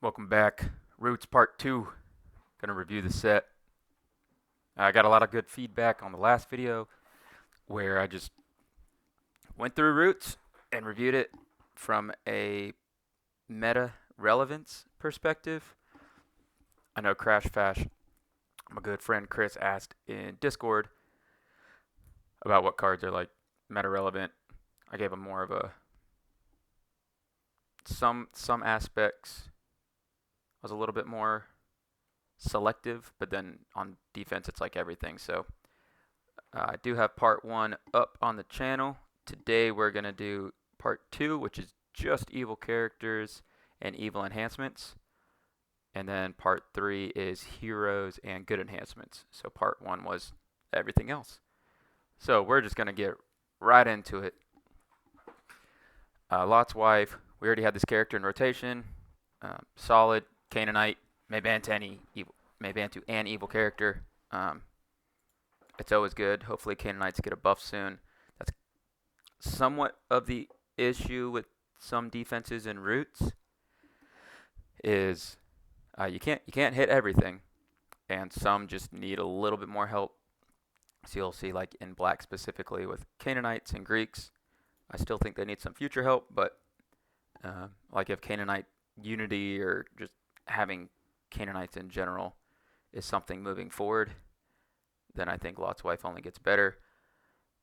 Welcome back. Roots Part 2. Gonna review the set. I got a lot of good feedback on the last video where I just went through Roots and reviewed it from a meta relevance perspective. I know Crash Fash, my good friend Chris, asked in Discord about what cards are like meta relevant. I gave him more of a some aspects. I was a little bit more selective, but then on defense it's like everything. So I do have part 1 up on the channel. Today we're going to do part 2, which is just evil characters and evil enhancements. And then part 3 is heroes and good enhancements. So part 1 was everything else. So we're just going to get right into it. Lot's Wife, we already had this character in rotation. Solid, Canaanite, may ban to an evil character. It's always good. Hopefully Canaanites get a buff soon. That's somewhat of the issue with some defenses and roots is you can't hit everything, and some just need a little bit more help. So you'll see, like in black specifically with Canaanites and Greeks, I still think they need some future help, but like if Canaanite unity or just having Canaanites in general is something moving forward, then I think Lot's Wife only gets better,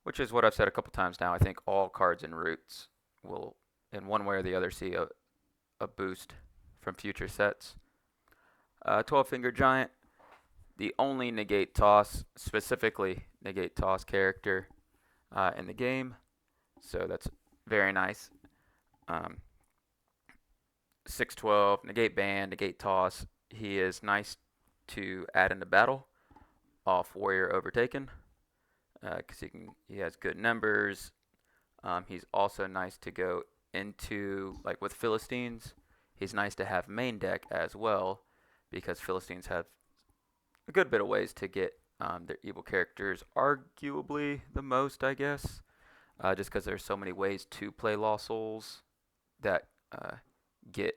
which is what I've said a couple times now. I think all cards in Roots will, in one way or the other, see a boost from future sets. 12-Finger Giant, the only negate toss, specifically negate toss character in the game, so that's very nice. 612, negate ban, negate toss. He is nice to add into battle off Warrior Overtaken because he has good numbers. He's also nice to go into, like with Philistines, he's nice to have main deck as well because Philistines have a good bit of ways to get their evil characters, arguably the most, I guess, just because there's so many ways to play Lost Souls that get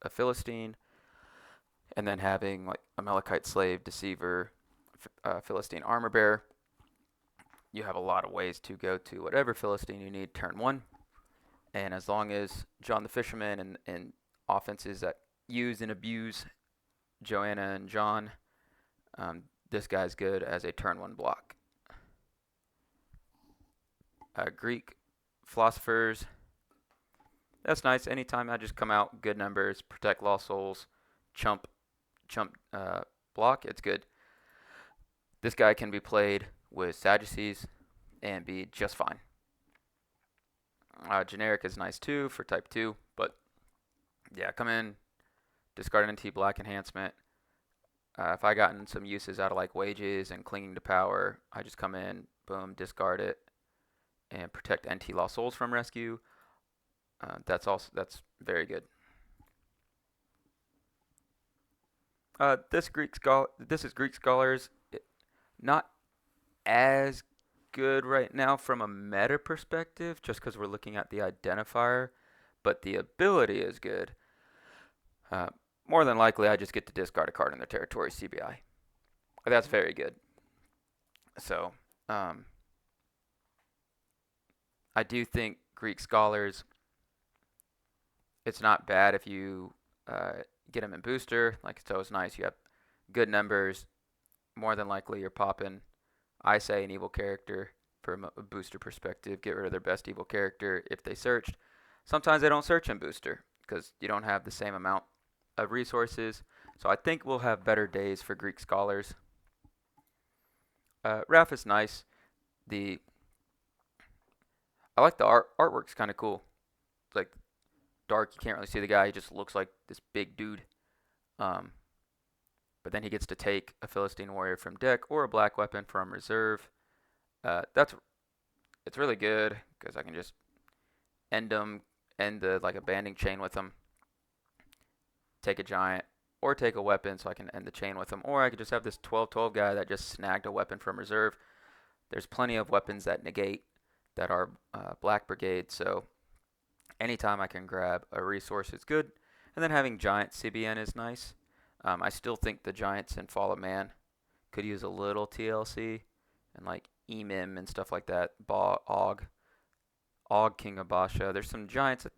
a Philistine, and then having like Amalekite Slave, Deceiver, Philistine Armor Bearer. You have a lot of ways to go to whatever Philistine you need turn 1. And as long as John the Fisherman and offenses that use and abuse Joanna and John, this guy's good as a turn 1 block. Greek Philosophers, that's nice. Anytime I just come out, good numbers, protect Lost Souls, chump block, it's good. This guy can be played with Sadducees and be just fine. Generic is nice too for type 2, but yeah, come in, discard an NT black enhancement. If I gotten some uses out of like wages and clinging to power, I just come in, boom, discard it, and protect NT Lost Souls from rescue. That's very good. This is Greek Scholars. Not as good right now from a meta perspective, just because we're looking at the identifier, but the ability is good. More than likely, I just get to discard a card in their territory CBI. That's very good. So, I do think Greek Scholars, it's not bad if you get them in booster. Like, it's always nice. You have good numbers. More than likely, you're popping, I say, an evil character from a booster perspective. Get rid of their best evil character if they searched. Sometimes they don't search in booster because you don't have the same amount of resources. So I think we'll have better days for Greek Scholars. Raph is nice. I like the artwork's kind of cool. It's like dark, you can't really see the guy. He just looks like this big dude. But then he gets to take a Philistine warrior from deck or a black weapon from reserve. It's really good because I can just end the like a banding chain with him. Take a giant or take a weapon so I can end the chain with him. Or I could just have this 12-12 guy that just snagged a weapon from reserve. There's plenty of weapons that negate that are Black Brigade, so anytime I can grab a resource is good. And then having giant CBN is nice. I still think the giants in Fall of Man could use a little TLC and like Emim and stuff like that. Og King of Basha. There's some giants that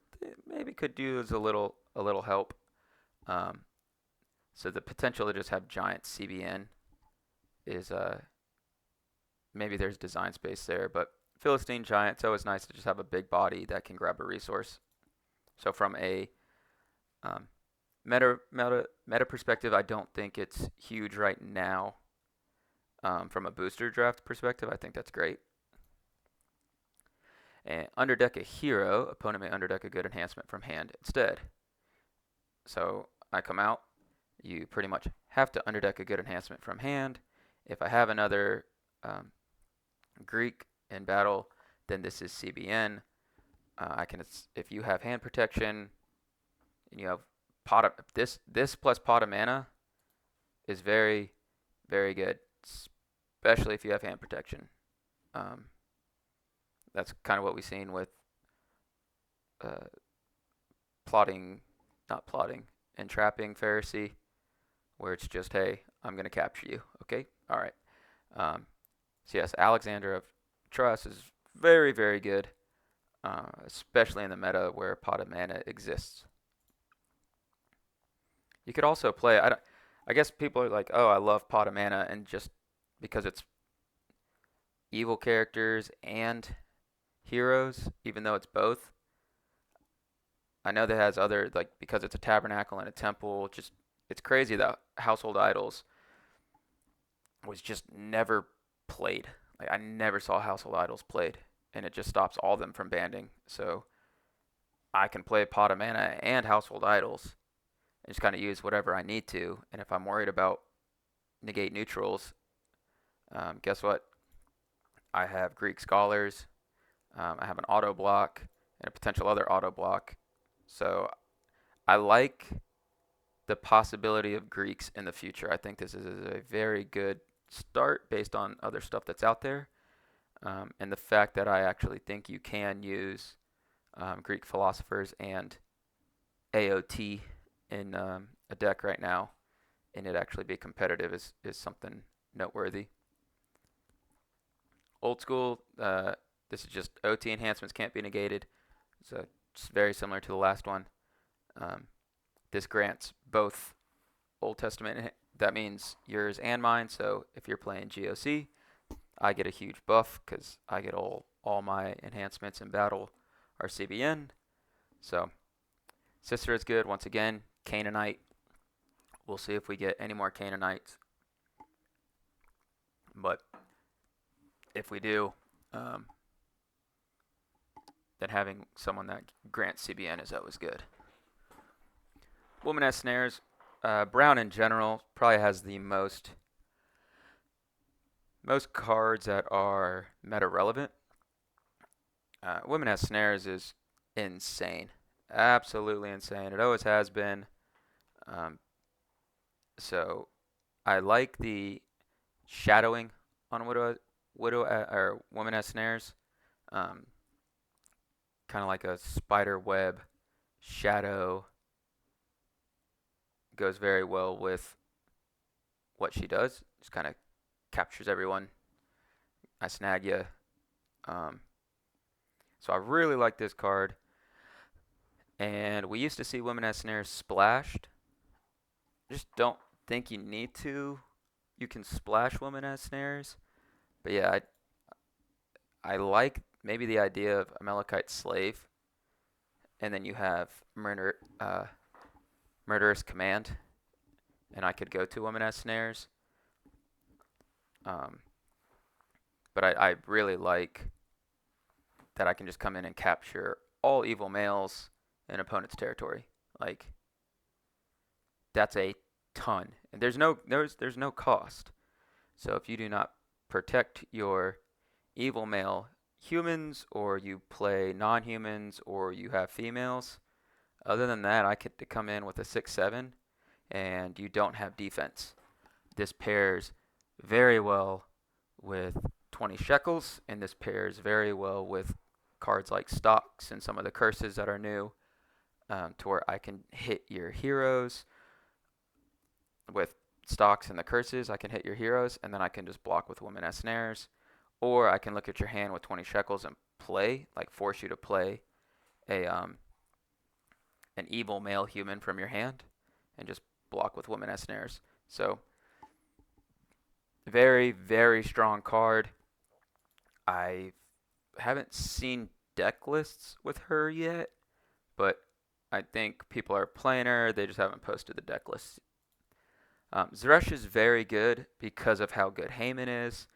maybe could use a little help. Um, so the potential to just have giant CBN is maybe there's design space there, but Philistine giant, it's always nice to just have a big body that can grab a resource. So from a um, meta perspective, I don't think it's huge right now. From a booster draft perspective, I think that's great. And underdeck a hero, opponent may underdeck a good enhancement from hand instead. So I come out, you pretty much have to underdeck a good enhancement from hand. If I have another Greek in battle, then this is CBN. If you have hand protection and you have this plus pot of mana is very, very good, especially if you have hand protection. That's kind of what we've seen with not plotting, entrapping Pharisee, where it's just, hey, I'm going to capture you. Okay? All right. So yes, Alexander of Trust is very, very good, especially in the meta where pot of mana exists. You could also play, I guess people are like, oh, I love pot of mana, and just because it's evil characters and heroes, even though it's both. I know that has other, like, because it's a tabernacle and a temple, it's crazy that Household Idols was just never played. Like, I never saw Household Idols played, and it just stops all of them from banding. So I can play Pot of Mana and Household Idols and just kind of use whatever I need to. And if I'm worried about negate neutrals, guess what? I have Greek Scholars. I have an auto block and a potential other auto block. So I like the possibility of Greeks in the future. I think this is a very good start based on other stuff that's out there. And the fact that I actually think you can use Greek philosophers and AOT in a deck right now and it actually be competitive is something noteworthy. Old school, this is just OT enhancements can't be negated. So it's very similar to the last one. This grants both Old Testament, that means yours and mine. So if you're playing GOC, I get a huge buff because I get all my enhancements in battle are CBN. So Sister is good. Once again, Canaanite. We'll see if we get any more Canaanites. But if we do, then having someone that grants CBN is always good. Woman has snares. Brown in general probably has the most cards that are meta relevant. Women has snares is insane, absolutely insane. It always has been. So I like the shadowing on widow or woman has snares. Kind of like a spider web shadow. Goes very well with what she does. Just kind of captures everyone. I snag you. So I really like this card. And we used to see Women as Snares splashed. Just don't think you need to. You can splash Women as Snares. But yeah, I like maybe the idea of Amalekite Slave. And then you have Murderous Command, and I could go to Women as Snares. But I really like that I can just come in and capture all evil males in opponent's territory. Like, that's a ton, and there's no cost. So if you do not protect your evil male humans, or you play non-humans, or you have females, other than that, I get to come in with a 6/7, and you don't have defense. This pairs very well with 20 shekels, and this pairs very well with cards like Stocks and some of the curses that are new. to where I can hit your heroes with stocks and the curses. I can hit your heroes, and then I can just block with women as snares. Or I can look at your hand with 20 shekels and play, like force you to play a an evil male human from your hand, and just block with women as snares. So very, very strong card. I haven't seen deck lists with her yet, but I think people are playing her. They just haven't posted the deck lists. Zeresh is very good because of how good Heyman is.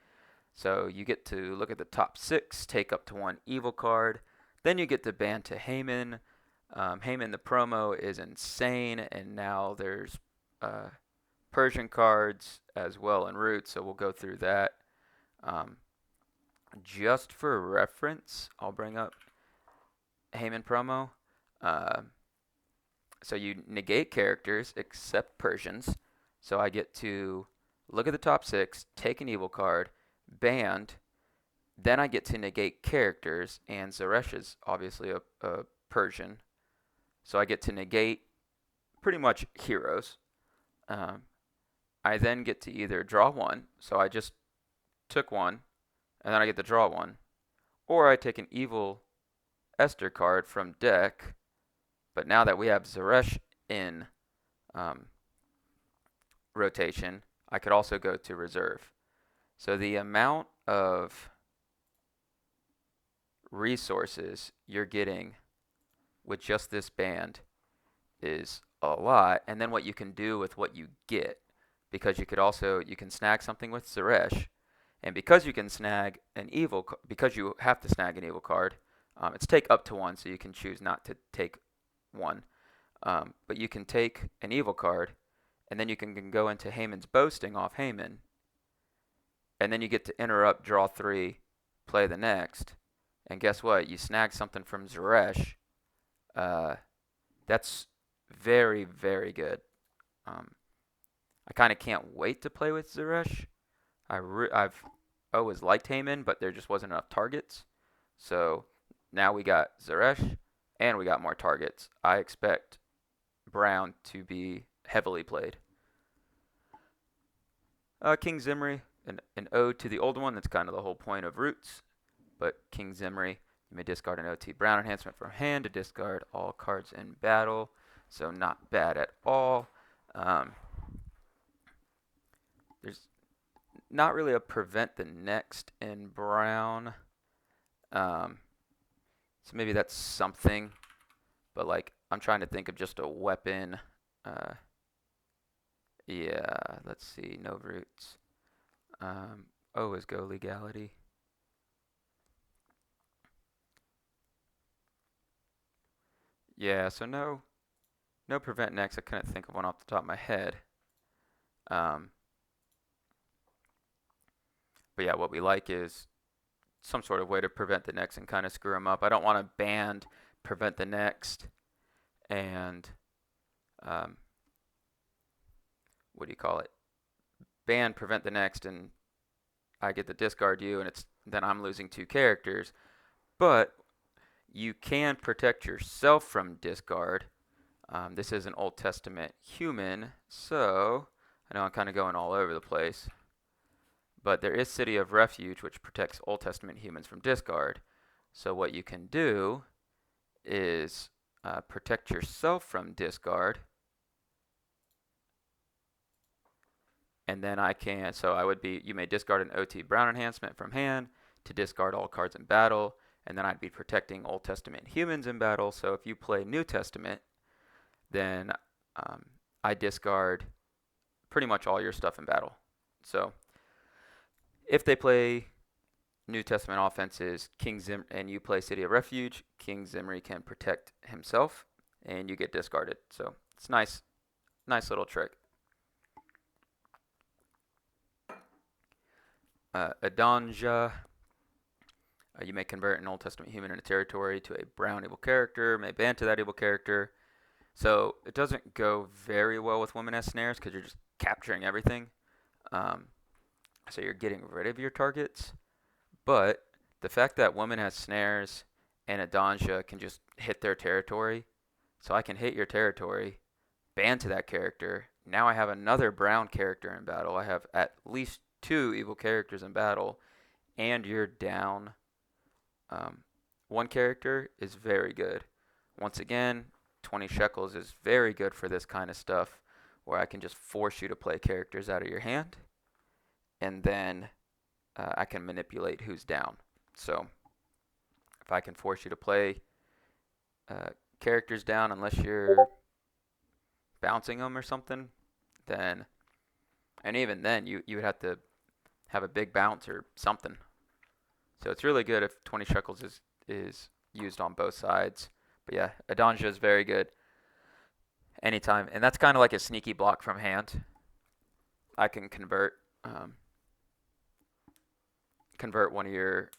So you get to look at the top 6, take up to 1 evil card. Then you get to ban to Heyman. Heyman, the promo is insane, and now there's Persian cards as well en route, so we'll go through that. Just for reference, I'll bring up Heyman promo. So you negate characters except Persians. So I get to look at the top 6, take an evil card, banned. Then I get to negate characters, and Zeresh is obviously a Persian. So I get to negate pretty much heroes. I then get to either draw 1, so I just took 1, and then I get to draw 1. Or I take an evil Esther card from deck, but now that we have Zeresh in rotation, I could also go to reserve. So the amount of resources you're getting with just this band is a lot. And then what you can do with what you get, because you can snag something with Zeresh, and because you can snag an evil, because you have to snag an evil card, it's take up to 1, so you can choose not to take 1. But you can take an evil card, and then you can go into Heyman's boasting off Heyman, and then you get to interrupt, draw 3, play the next, and guess what? You snag something from Zeresh. That's very, very good. I kind of can't wait to play with Zeresh. I've always liked Heyman, but there just wasn't enough targets. So now we got Zeresh, and we got more targets. I expect Brown to be heavily played. King Zimri, an ode to the old one. That's kind of the whole point of Roots. But King Zimri, you may discard an OT Brown enhancement from hand to discard all cards in battle. So not bad at all. There's not really a prevent the next in Brown. So maybe that's something. But like, I'm trying to think of just a weapon. Yeah, let's see. No Roots. Always go legality. Yeah, so no prevent next. I couldn't think of one off the top of my head. But yeah, what we like is some sort of way to prevent the next and kind of screw them up. I don't want to ban prevent the next and what do you call it? Ban prevent the next, and I get to discard you, and then I'm losing 2 characters. But you can protect yourself from discard. This is an Old Testament human, so I know I'm kind of going all over the place. But there is City of Refuge, which protects Old Testament humans from discard. So what you can do is protect yourself from discard. And then you may discard an OT Brown enhancement from hand to discard all cards in battle. And then I'd be protecting Old Testament humans in battle. So if you play New Testament, then I discard pretty much all your stuff in battle. So if they play New Testament offenses, and you play City of Refuge, King Zimri can protect himself, and you get discarded. So it's nice little trick. Adonja. You may convert an Old Testament human in a territory to a brown evil character, may ban to that evil character. So it doesn't go very well with women as snares because you're just capturing everything. So you're getting rid of your targets. But the fact that woman has snares and Adonja can just hit their territory, So I can hit your territory, ban to that character. Now I have another brown character in battle. I have at least 2 evil characters in battle, and you're down. Um, one character is very good. Once again, 20 shekels is very good for this kind of stuff, where I can just force you to play characters out of your hand, and then I can manipulate who's down. So if I can force you to play uh, characters down unless you're bouncing them or something, then, and even then you would have to have a big bounce or something. So it's really good if 20 shekels is used on both sides. But yeah, Adanja is very good anytime, and that's kind of like a sneaky block from hand. I can um, convert one of your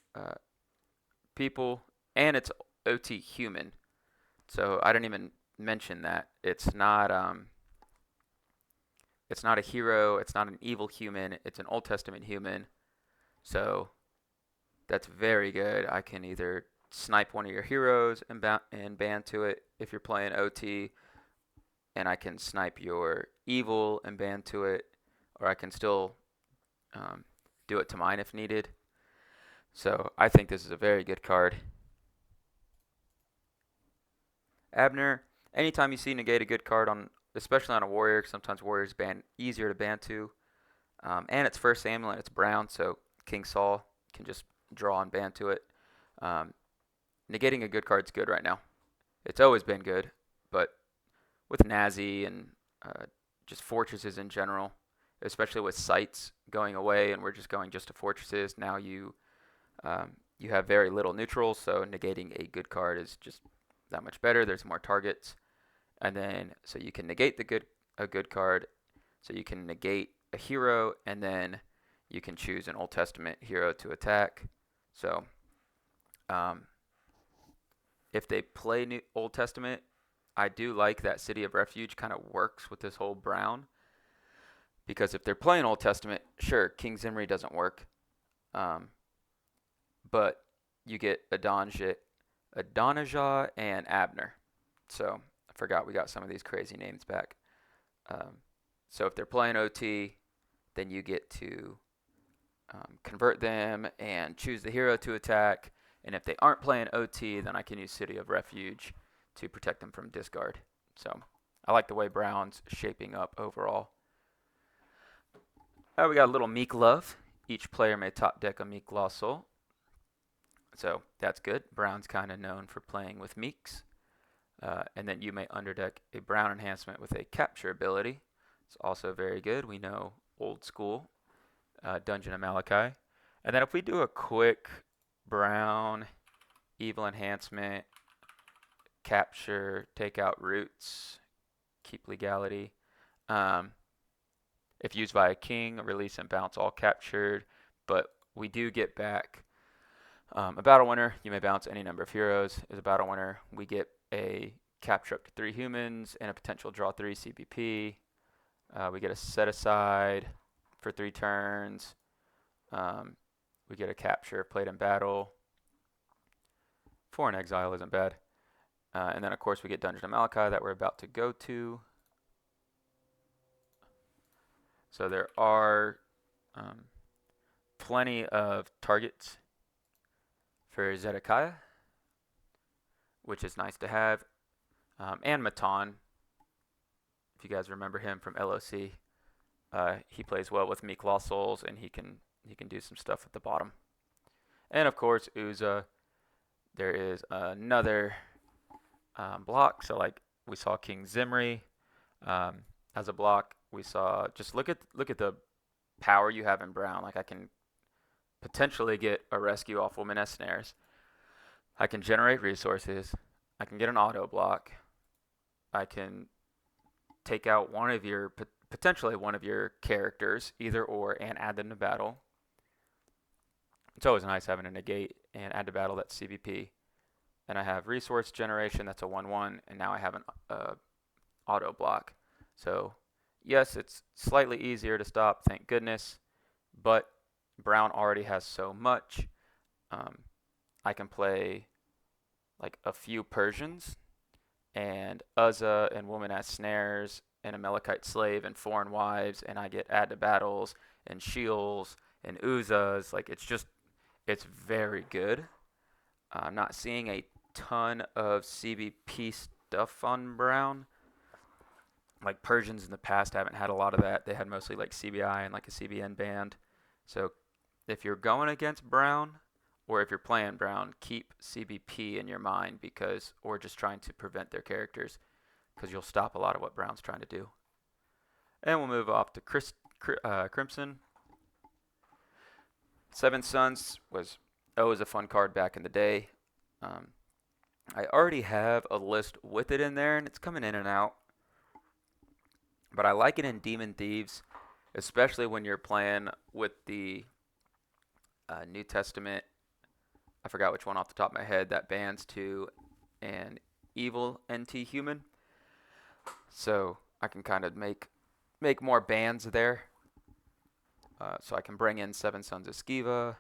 people, and it's OT human. So I didn't even mention that it's not a hero, it's not an evil human, it's an Old Testament human. So that's very good. I can either snipe one of your heroes and ban to it if you're playing OT, and I can snipe your evil and ban to it, or I can still do it to mine if needed. So I think this is a very good card. Abner, anytime you see negate a good card on, especially on a warrior, sometimes warriors ban easier to ban to, and it's first Samuel and it's brown, so King Saul can just draw and ban to it. Um, Negating a good card's good right now. It's always been good, but with Nazi and just fortresses in general, especially with sites going away and we're just going just to fortresses, now you have very little neutrals, so negating a good card is just that much better. There's more targets, and then so you can negate a good card, so you can negate a hero, and then you can choose an Old Testament hero to attack. So if they play Old Testament, I do like that City of Refuge kind of works with this whole brown, because if they're playing Old Testament, sure, King Zimri doesn't work, but you get Adonijah and Abner. So I forgot we got some of these crazy names back. So if they're playing OT, then you get to convert them and choose the hero to attack. And if they aren't playing OT, then I can use City of Refuge to protect them from discard. So I like the way Brown's shaping up overall. We got a little Meek Love. Each player may top deck a Meek Lost Soul. So that's good. Brown's kind of known for playing with Meeks. And then you may underdeck a Brown enhancement with a capture ability. It's also very good. We know old school Dungeon of Malachi. And then if we do a quick Brown evil enhancement, capture, take out roots, keep legality. If used by a king, release and bounce all captured. But we do get back a battle winner. You may bounce any number of heroes as a battle winner. We get a capture up to 3 humans and a potential draw 3 CBP. We get a set aside for 3 turns. We get a capture played in battle. 4 in exile isn't bad. And then, of course, we get Dungeon of Malachi that we're about to go to. So there are plenty of targets for Zedekiah, which is nice to have. And Matan, if you guys remember him from LOC, he plays well with Meek Lost Souls, and he can do some stuff at the bottom. And of course, Uza, there is another block. So like we saw King Zimri as a block. We saw, just look at the power you have in Brown. Like I can potentially get a rescue off Womaness Snares. I can generate resources. I can get an auto block. I can take out potentially one of your characters, either or, and add them to battle. It's always nice having a negate and add to battle that's CBP. And I have resource generation, that's a 1/1, and now I have an auto block. So yes, it's slightly easier to stop, thank goodness, but Brown already has so much. I can play like a few Persians and Uzzah and Woman as Snares and Amalekite Slave and Foreign Wives, and I get Add to Battles and Shields and Uzzahs. Like it's very good. I'm not seeing a ton of CBP stuff on Brown. Like Persians in the past haven't had a lot of that. They had mostly like CBI and like a CBN band. So if you're going against Brown or if you're playing Brown, keep CBP in your mind or just trying to prevent their characters because you'll stop a lot of what Brown's trying to do. And we'll move off to Crimson. Seven Sons was always a fun card back in the day. Um, I already have a list with it in there, and it's coming in and out. But I like it in Demon Thieves, especially when you're playing with the New Testament. I forgot which one off the top of my head that bans to an evil NT human. So I can kind of make more bans there. So I can bring in Seven Sons of Sceva,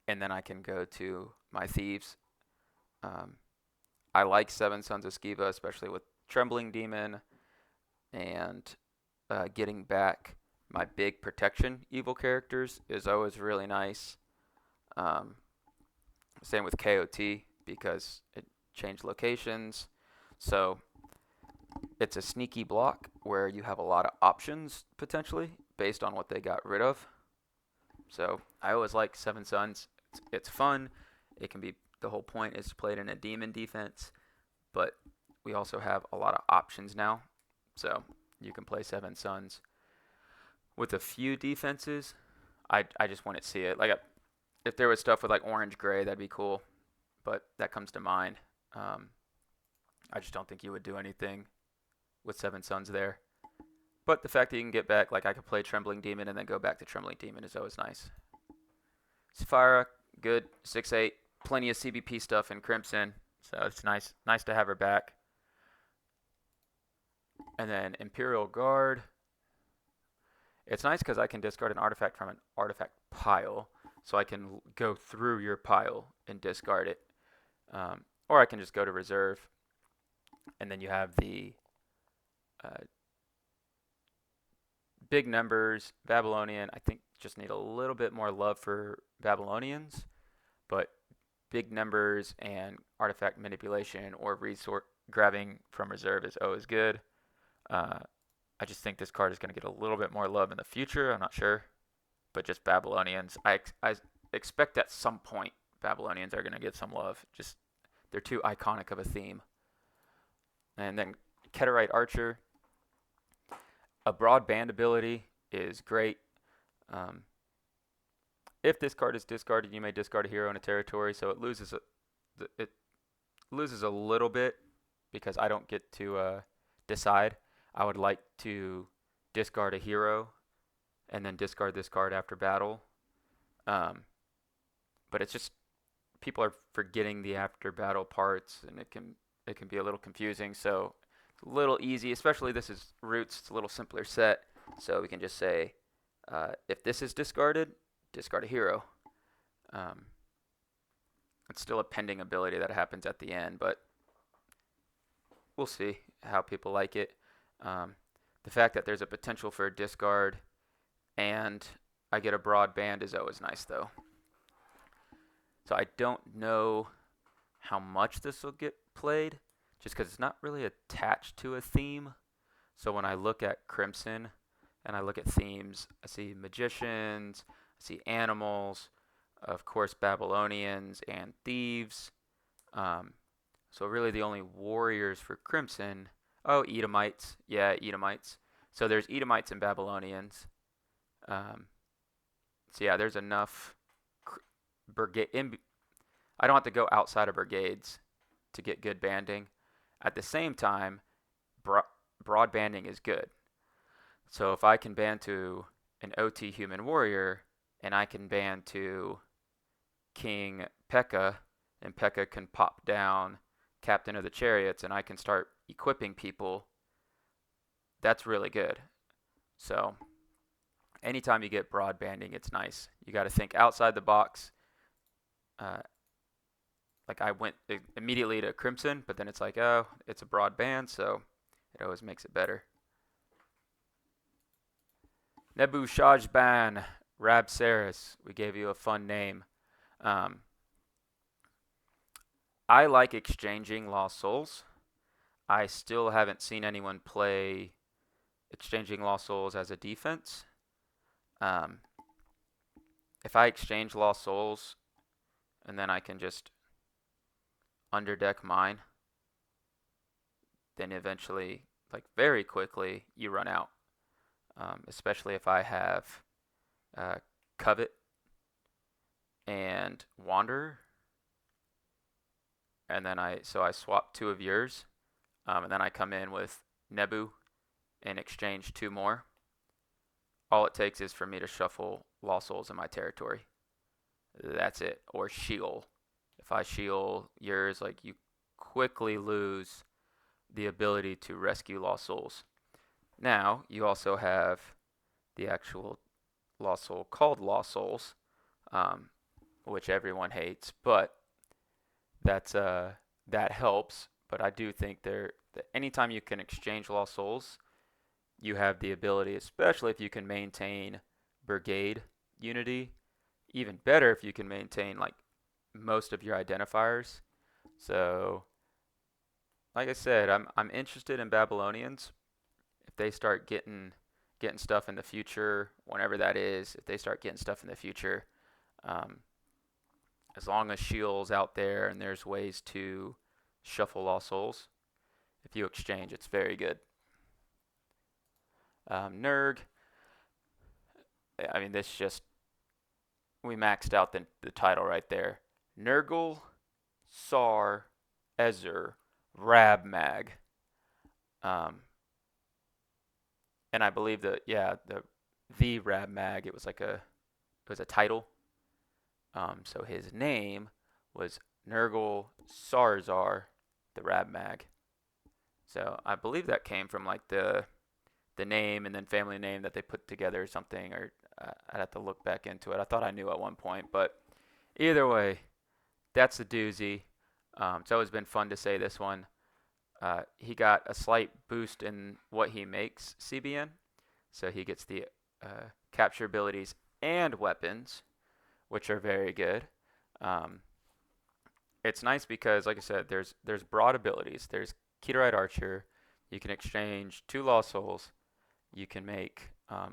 and then I can go to my thieves. I like Seven Sons of Sceva, especially with Trembling Demon and getting back my big protection evil characters is always really nice. Same with KOT because it changed locations. So it's a sneaky block where you have a lot of options potentially based on what they got rid of. So I always like Seven Sons. It's fun. It can be the whole point is to play it in a demon defense, but we also have a lot of options now. So you can play Seven Sons with a few defenses. I just want to see it. Like if there was stuff with like orange gray, that'd be cool. But that comes to mind. I just don't think you would do anything with Seven Sons there. But the fact that you can get back, like I could play Trembling Demon and then go back to Trembling Demon is always nice. Sapphira, good, 6/8, plenty of CBP stuff in Crimson, so it's nice to have her back. And then Imperial Guard. It's nice because I can discard an artifact from an artifact pile, so I can go through your pile and discard it. Or I can just go to reserve, and then you have the big numbers, Babylonian. I think just need a little bit more love for Babylonians, but big numbers and artifact manipulation or resource grabbing from reserve is always good. I just think this card is going to get a little bit more love in the future. I'm not sure, but just Babylonians. I expect at some point Babylonians are going to get some love. Just they're too iconic of a theme. And then Keterite Archer. A broad band ability is great. If this card is discarded, you may discard a hero in a territory, so it loses a little bit because I don't get to decide. I would like to discard a hero and then discard this card after battle. But it's just people are forgetting the after battle parts, and it can be a little confusing. So it's a little easy, especially this is Roots. It's a little simpler set, so we can just say if this is discarded, discard a hero. It's still a pending ability that happens at the end, but we'll see how people like it. The fact that there's a potential for a discard and I get a broad band is always nice, though. So I don't know how much this will get played, just because it's not really attached to a theme. So when I look at Crimson and I look at themes, I see magicians, I see animals, of course Babylonians and thieves. So really the only warriors for Crimson, Edomites. Yeah, Edomites. So there's Edomites and Babylonians. So yeah, there's enough brigade. I don't have to go outside of brigades to get good banding. At the same time, broad banding is good. So if I can band to an OT human warrior, and I can band to King Pekka, and Pekka can pop down Captain of the Chariots, and I can start equipping people, that's really good. So anytime you get broad banding, it's nice. You got to think outside the box. like I went immediately to Crimson, but then it's like, oh, it's a broad band, so it always makes it better. Nebu Shajban Rabsaris. We gave you a fun name. Um, I like exchanging Lost Souls. I still haven't seen anyone play exchanging Lost Souls as a defense. Um, if I exchange Lost Souls and then I can just underdeck mine, then eventually, like very quickly, you run out. Especially if I have uh, Covet and Wanderer, and then I swap 2 of yours, and then I come in with Nebu and exchange 2 more. All it takes is for me to shuffle Lost Souls in my territory. That's it. Or Sheol. If I Sheol yours, like you quickly lose the ability to rescue Lost Souls. Now, you also have the actual Lost Soul called Lost Souls, um, which everyone hates, but that helps. But I do think that anytime you can exchange Lost Souls, you have the ability, especially if you can maintain Brigade unity. Even better if you can maintain like most of your identifiers. So, like I said, I'm interested in Babylonians. If they start getting stuff in the future, whenever that is, if they start getting stuff in the future, um, as long as Sheol's out there and there's ways to shuffle Lost Souls, if you exchange, it's very good. Nurg, I mean, this just, we maxed out the title right there. Nurgle, Sar, Ezer, Rabmag. Um, and I believe that, yeah, the Rabmag, it was a title. So his name was Nurgle Sarzar, the Rabmag. So I believe that came from like the name and then family name that they put together or something, or I'd have to look back into it. I thought I knew at one point, but either way, that's a doozy. It's always been fun to say this one. He got a slight boost in what he makes CBN, so he gets the capture abilities and weapons, which are very good. Um, it's nice because, like I said, there's broad abilities. There's Keterite Archer. You can exchange 2 Lost Souls. You can make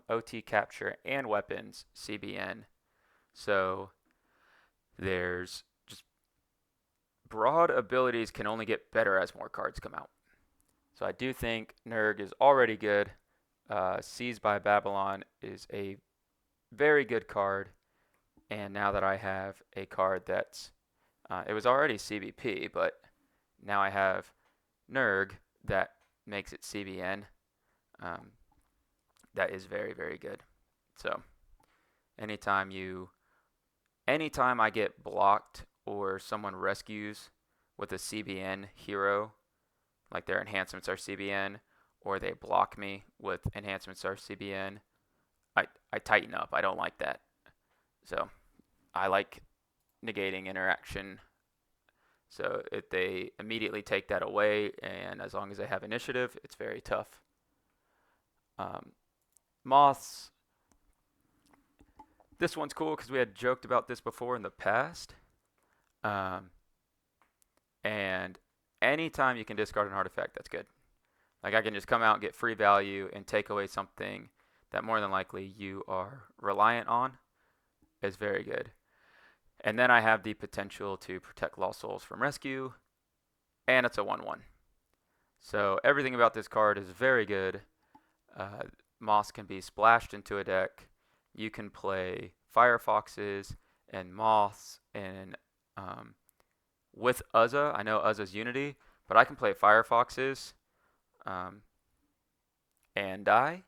OT capture and weapons CBN. So there's just broad abilities can only get better as more cards come out. So I do think Nurg is already good. Seized by Babylon is a very good card. And now that I have a card that's, it was already CBP, but now I have Nurg that makes it CBN. That is very, very good. So anytime I get blocked or someone rescues with a CBN hero, like their enhancements are CBN, or they block me with enhancements are CBN, I tighten up. I don't like that. So I like negating interaction. So if they immediately take that away, and as long as they have initiative, it's very tough. Moths. This one's cool because we had joked about this before in the past. And anytime you can discard an artifact, that's good. Like I can just come out and get free value and take away something that more than likely you are reliant on is very good. And then I have the potential to protect Lost Souls from rescue, and it's a 1/1. So everything about this card is very good. Moss can be splashed into a deck. You can play Firefoxes and Moths and with Uzza. I know Uzza's Unity, but I can play Firefoxes and die.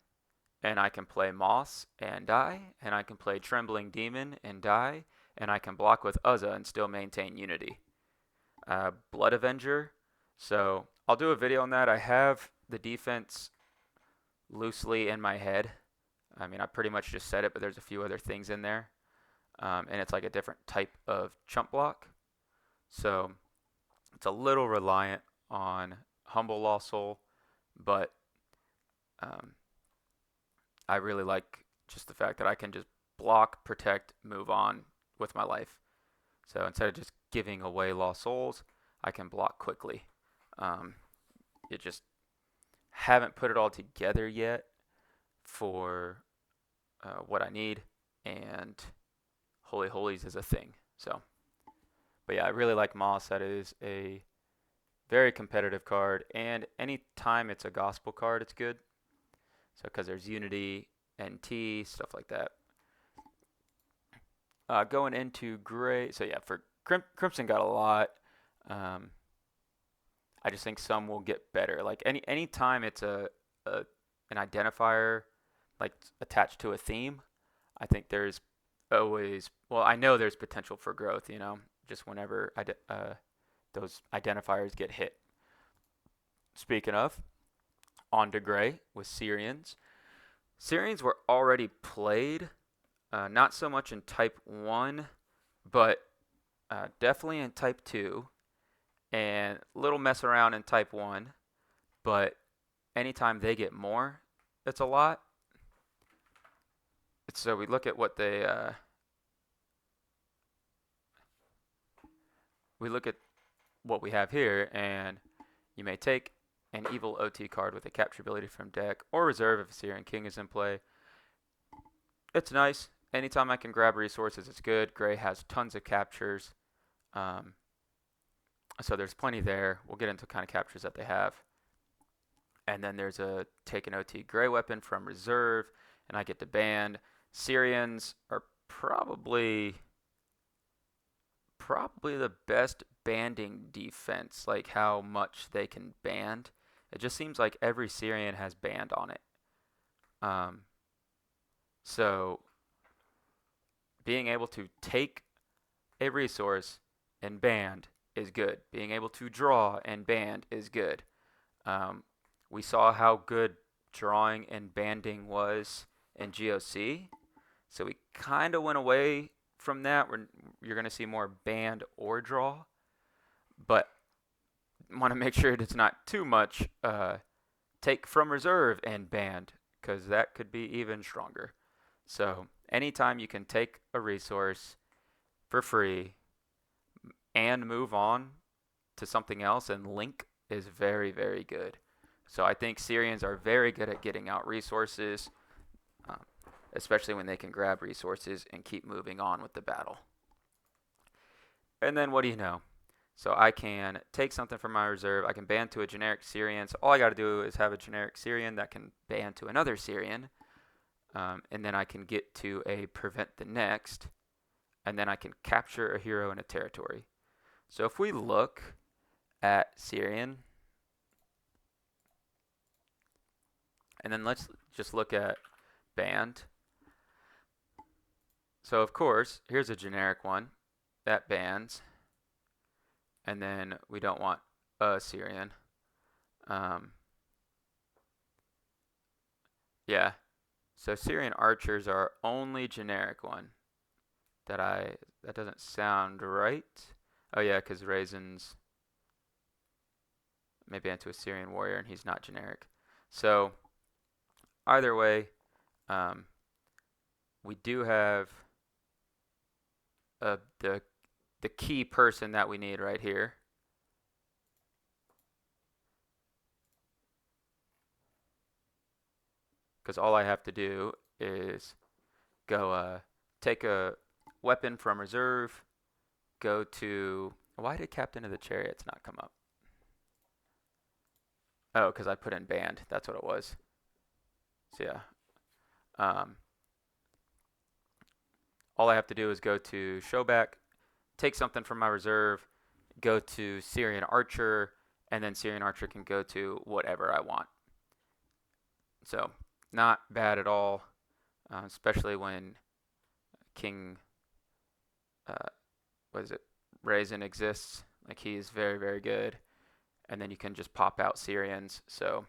And I can play Moss and die. And I can play Trembling Demon and die. And I can block with Uzza and still maintain Unity. Blood Avenger. So I'll do a video on that. I have the defense loosely in my head. I mean, I pretty much just said it, but there's a few other things in there. And it's like a different type of chump block. So it's a little reliant on Humble Lost Soul, but um, I really like just the fact that I can just block, protect, move on with my life. So instead of just giving away Lost Souls, I can block quickly. Um, it just haven't put it all together yet for what I need, and Holy Holies is a thing. So, but yeah, I really like Moss. That is a very competitive card, and anytime it's a gospel card, it's good. So, because there's Unity, NT, stuff like that. Going into Gray, so yeah, for Crimson got a lot. Um, I just think some will get better. Like any time it's a an identifier like attached to a theme, I think there's always, well, I know there's potential for growth. Just whenever those identifiers get hit. Speaking of, on to Gray with Syrians. Syrians were already played, not so much in Type 1, but definitely in Type 2, and a little mess around in Type 1, but anytime they get more, it's a lot. So we look at we look at what we have here, and you may take an evil OT card with a capture ability from deck or reserve if a Syrian King is in play. It's nice. Anytime I can grab resources, it's good. Gray has tons of captures, um, so there's plenty there. We'll get into kind of captures that they have. And then there's a take an OT Gray weapon from reserve, and I get to band. Syrians are probably the best banding defense, like how much they can band. It just seems like every Syrian has band on it. Um, so being able to take a resource and band is good. Being able to draw and band is good. Um, we saw how good drawing and banding was in GOC, so we kind of went away from that. You're going to see more band or draw, but want to make sure it's not too much take from reserve and band, because that could be even stronger. So anytime you can take a resource for free and move on to something else and link is very, very good. So I think Syrians are very good at getting out resources, um, especially when they can grab resources and keep moving on with the battle. And then what do you know? So I can take something from my reserve. I can ban to a generic Syrian. So all I got to do is have a generic Syrian that can ban to another Syrian. And then I can get to a prevent the next. And then I can capture a hero in a territory. So if we look at Syrian, and then let's just look at banned. So of course, here's a generic one that bans. And then we don't want a Syrian. Yeah. So Syrian archers are only generic one. That doesn't sound right. Oh yeah, because Raisins maybe into a Syrian warrior and he's not generic. So either way, we do have the key person that we need right here. Because all I have to do is go take a weapon from reserve, go to... Why did Captain of the Chariots not come up? Oh, because I put in band. That's what it was. So yeah. All I have to do is go to showback, take something from my reserve, go to Syrian Archer, and then Syrian Archer can go to whatever I want. So not bad at all, especially when King, what is it, Raisin exists. Like he's very, very good. And then you can just pop out Syrians. So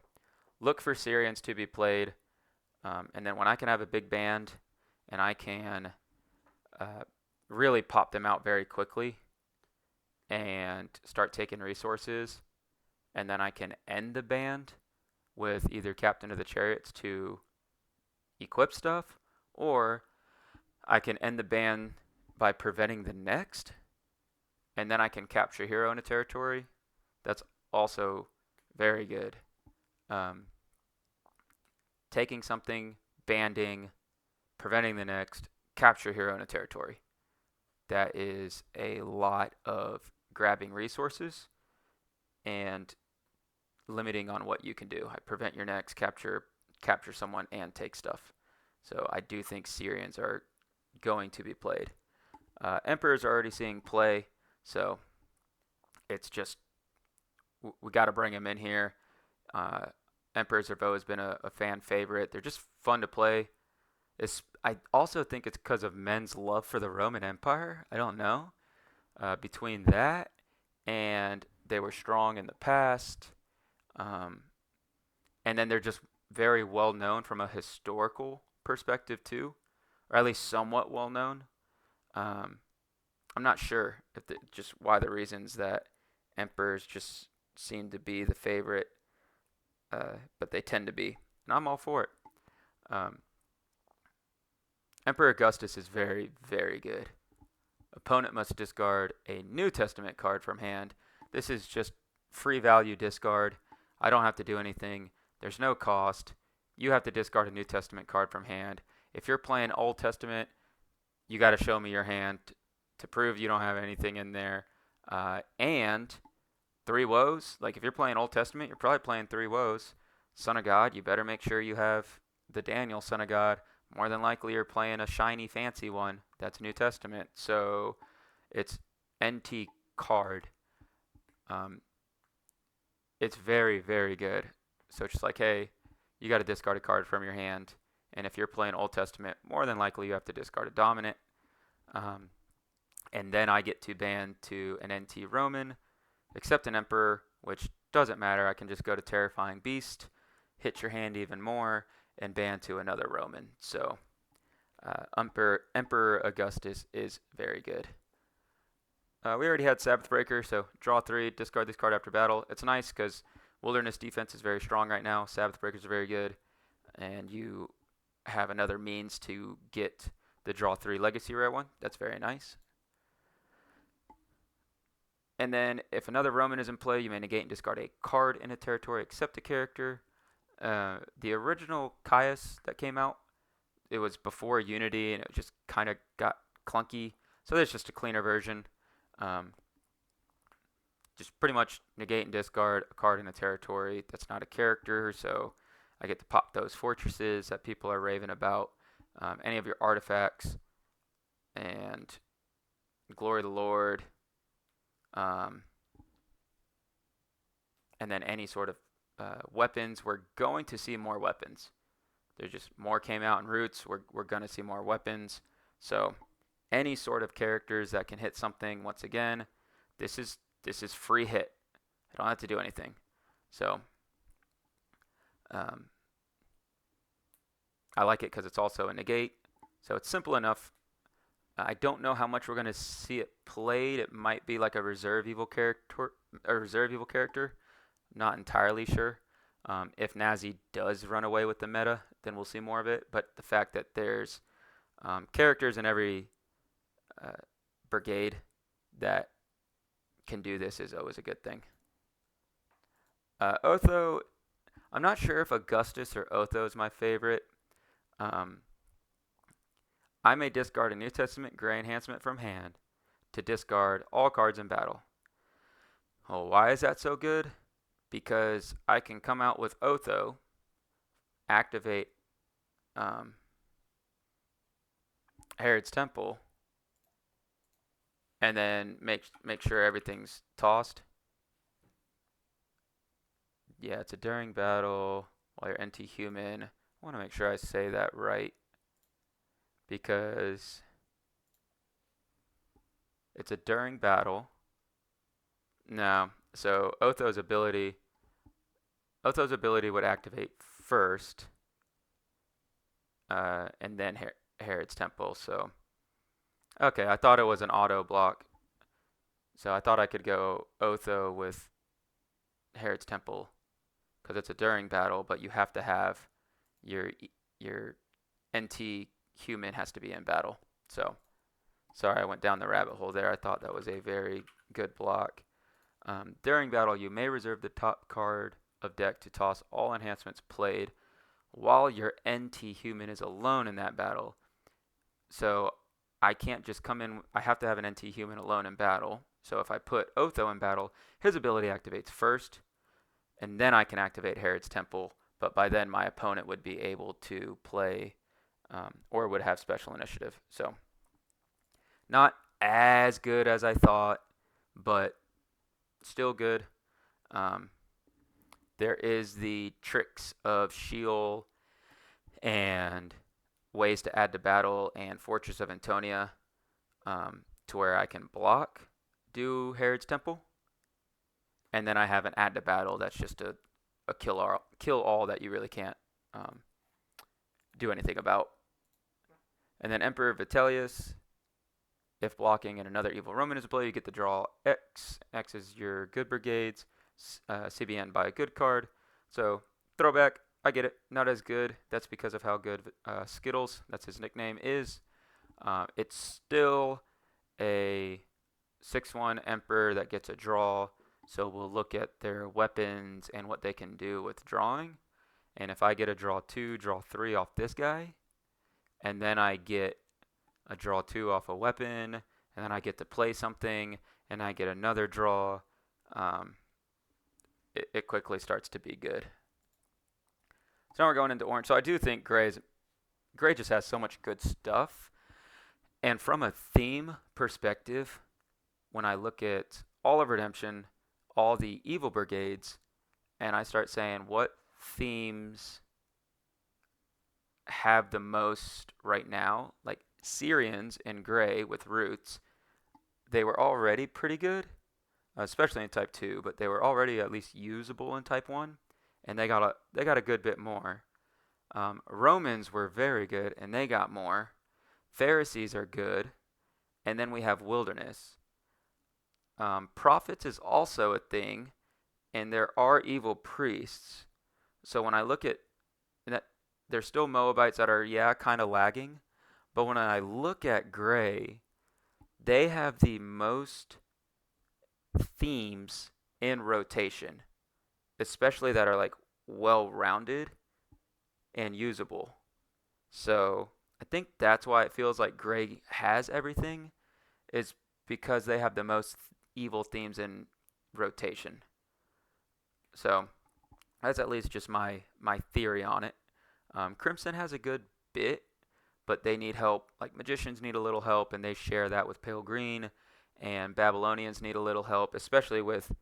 look for Syrians to be played. And then when I can have a big band and I can really pop them out very quickly and start taking resources, and then I can end the band with either Captain of the Chariots to equip stuff, or I can end the band by preventing the next, and then I can capture hero in a territory. That's also very good. Um, Taking something, banding, preventing the next, capture hero in a territory. That is a lot of grabbing resources and limiting on what you can do. I prevent your next, capture someone, and take stuff. So I do think Syrians are going to be played. Emperors are already seeing play, so it's just we got to bring them in here. Uh, Emperors have always been a fan favorite. They're just fun to play. I also think it's because of men's love for the Roman Empire. I don't know. Between that and they were strong in the past, um, and then they're just very well known from a historical perspective too, or at least somewhat well known. Um, I'm not sure if just why the reasons that emperors just seem to be the favorite, but they tend to be, and I'm all for it. Um, Emperor Augustus is very, very good. Opponent must discard a New Testament card from hand. This is just free value discard. I don't have to do anything. There's no cost. You have to discard a New Testament card from hand. If you're playing Old Testament, you got to show me your hand to prove you don't have anything in there. And three woes. Like if you're playing Old Testament, you're probably playing three woes. Son of God, you better make sure you have the Daniel Son of God. More than likely you're playing a shiny fancy one. That's New Testament. So it's NT card. It's very, very good. So it's just like, hey, you got to discard a card from your hand. And if you're playing Old Testament, more than likely you have to discard a dominant. And then I get to ban to an NT Roman, except an Emperor, which doesn't matter. I can just go to Terrifying Beast, hit your hand even more, and ban to another Roman. So Emperor Augustus is very good. We already had Sabbath Breaker, so draw 3, discard this card after battle. It's nice because Wilderness defense is very strong right now. Sabbath Breakers are very good, and you have another means to get the draw 3 Legacy Rare one. That's very nice. And then if another Roman is in play, you may negate and discard a card in a territory except a character. The original Caius that came out, it was before Unity, and it just kind of got clunky. So there's just a cleaner version. Just pretty much negate and discard a card in a territory that's not a character. So I get to pop those fortresses that people are raving about. Any of your artifacts, and Glory of the Lord. And then any sort of weapons. We're going to see more weapons. There's just more came out in Roots. We're going to see more weapons. So any sort of characters that can hit something, once again, this is free hit. I don't have to do anything. So I like it because it's also a negate. So it's simple enough. I don't know how much we're going to see it played. It might be like a reserve evil character. Not entirely sure. If Nazi does run away with the meta, then we'll see more of it. But the fact that there's characters in every brigade that can do this is always a good thing. Otho, I'm not sure if Augustus or Otho is my favorite. I may discard a New Testament Gray enhancement from hand to discard all cards in battle. Oh, why is that so good? Because I can come out with Otho, activate Herod's Temple, and then make sure everything's tossed. Yeah, it's a during battle while you're anti-human. I want to make sure I say that right, because it's a during battle. No, so Otho's ability would activate first, and then Herod's Temple. So, okay, I thought it was an auto block. So I thought I could go Otho with Herod's Temple because it's a during battle, but you have to have your NT human has to be in battle. So sorry, I went down the rabbit hole there. I thought that was a very good block. During battle, you may reserve the top card of deck to toss all enhancements played while your NT human is alone in that battle. So I can't just come in. I have to have an NT human alone in battle. So if I put Otho in battle, his ability activates first, and then I can activate Herod's Temple. But by then, my opponent would be able to play or would have special initiative. So not as good as I thought, but still good. Um, there is the tricks of Sheol and ways to add to battle and Fortress of Antonia to where I can block, do Herod's Temple, and then I have an add to battle that's just a kill all that you really can't um, do anything about. And then Emperor Vitellius, if blocking and another evil Roman is played, you get to draw X. X is your good brigades, CBN by a good card. So throwback, I get it, not as good. That's because of how good Skittles, that's his nickname, is. It's still a 6/1 Emperor that gets a draw. So we'll look at their weapons and what they can do with drawing. And if I get a draw 2, draw 3 off this guy, and then I get a draw 2 off a weapon, and then I get to play something, and I get another draw, it quickly starts to be good. So now we're going into orange. So I do think gray just has so much good stuff. And from a theme perspective, when I look at all of Redemption, all the evil brigades, and I start saying what themes have the most right now, like Syrians in gray with roots, they were already pretty good, especially in Type 2, but they were already at least usable in Type 1, and they got a good bit more. Romans were very good, and they got more. Pharisees are good, and then we have wilderness. Prophets is also a thing, and there are evil priests. So when I look at that, there's still Moabites that are kind of lagging, but when I look at gray, they have the most themes in rotation, especially that are like well-rounded and usable. So I think that's why it feels like gray has everything, is because they have the most evil themes in rotation. So that's at least just my theory on it. Crimson has a good bit, but they need help. Like Magicians need a little help, and they share that with Pale Green, and Babylonians need a little help, especially with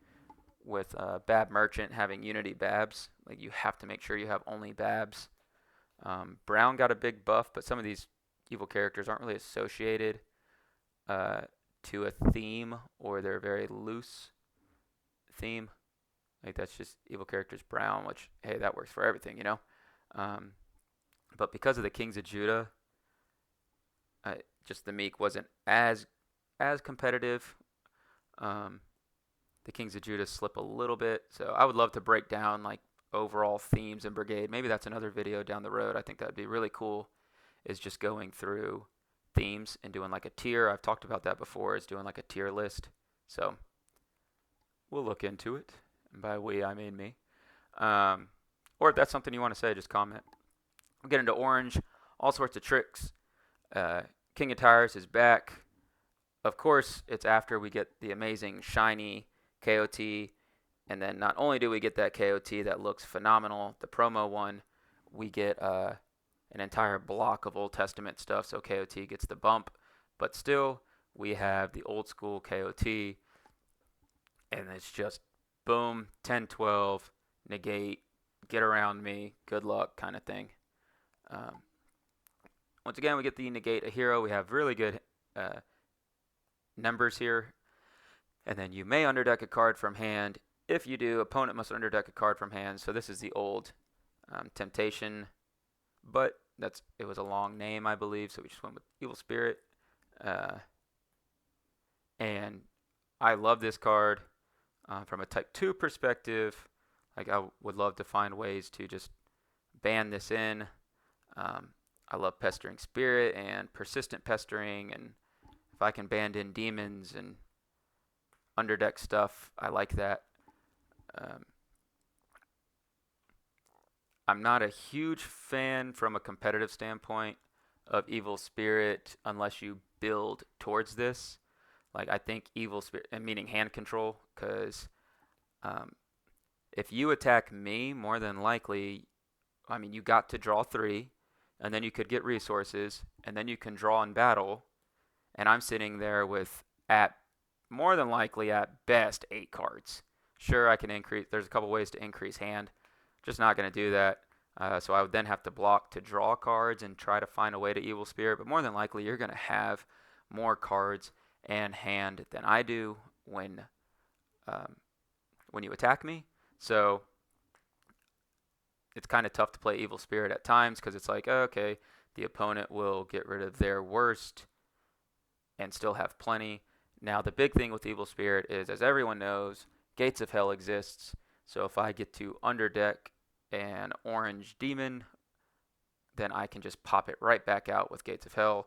Bab Merchant having Unity Babs. Like you have to make sure you have only Babs. Brown got a big buff, but some of these evil characters aren't really associated to a theme, or they're very loose theme. Like that's just evil characters brown, which hey, that works for everything, you know. But because of the Kings of Judah, just the Meek wasn't as competitive. The Kings of Judah slip a little bit, so I would love to break down like overall themes in Brigade. Maybe that's another video down the road. I think that'd be really cool. Is just going through themes and doing like a tier. I've talked about that before. Is doing like a tier list. So we'll look into it. And by we, I mean me. Or if that's something you want to say, just comment. We'll get into orange. All sorts of tricks. King of Tires is back. Of course, it's after we get the amazing shiny KOT. And then not only do we get that KOT that looks phenomenal, the promo one, we get an entire block of Old Testament stuff, so KOT gets the bump. But still, we have the old school KOT, and it's just boom, 10-12, negate, get around me, good luck kind of thing. Once again, we get the negate a hero. We have really good numbers here. And then you may underdeck a card from hand. If you do, opponent must underdeck a card from hand. So this is the old Temptation, but it was a long name, I believe, so we just went with Evil Spirit. And I love this card from a type 2 perspective. Like, I would love to find ways to just ban this in. Um, I love Pestering Spirit and Persistent Pestering, and if I can ban in demons and underdeck stuff, I like that. Um, I'm not a huge fan from a competitive standpoint of Evil Spirit unless you build towards this. Like, I think Evil Spirit, and meaning hand control, because um, if you attack me, more than likely, I mean, you got to draw 3, and then you could get resources, and then you can draw in battle, and I'm sitting there with, at more than likely, at best, 8 cards. Sure, I can increase, there's a couple ways to increase hand, just not going to do that. So I would then have to block to draw cards and try to find a way to Evil Spirit, but more than likely, you're going to have more cards and hand than I do um, when you attack me. So it's kind of tough to play Evil Spirit at times because it's like, okay, the opponent will get rid of their worst and still have plenty. Now, the big thing with Evil Spirit is, as everyone knows, Gates of Hell exists. So if I get to underdeck an orange demon, then I can just pop it right back out with Gates of Hell.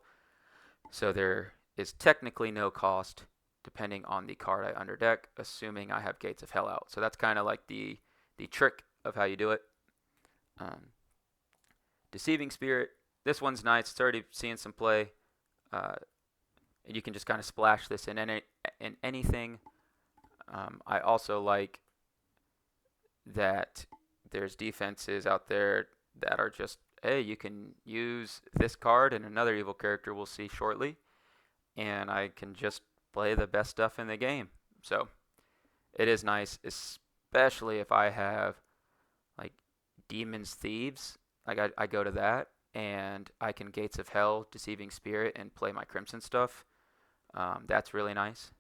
So there is technically no cost depending on the card I underdeck, assuming I have Gates of Hell out. So that's kind of like the trick of how you do it. Deceiving Spirit, this one's nice. It's already seeing some play. And you can just kind of splash this in anything. I also like that there's defenses out there that are just, hey, you can use this card and another evil character we'll see shortly, and I can just play the best stuff in the game. So it is nice, especially if I have like Demon's Thieves. Like, I go to that, and I can Gates of Hell, Deceiving Spirit, and play my Crimson stuff. That's really nice.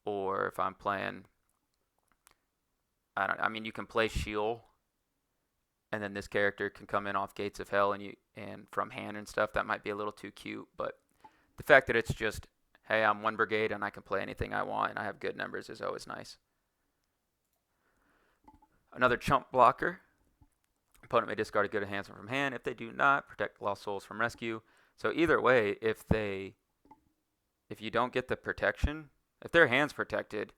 Or if I'm playing, I mean, you can play Sheol, and then this character can come in off Gates of Hell and from hand and stuff. That might be a little too cute, but the fact that it's just, hey, I'm one brigade and I can play anything I want and I have good numbers is always nice. Another chump blocker. Opponent may discard a good enhancement from hand. If they do not, protect lost souls from rescue. So either way, if you don't get the protection, if their hand's protected,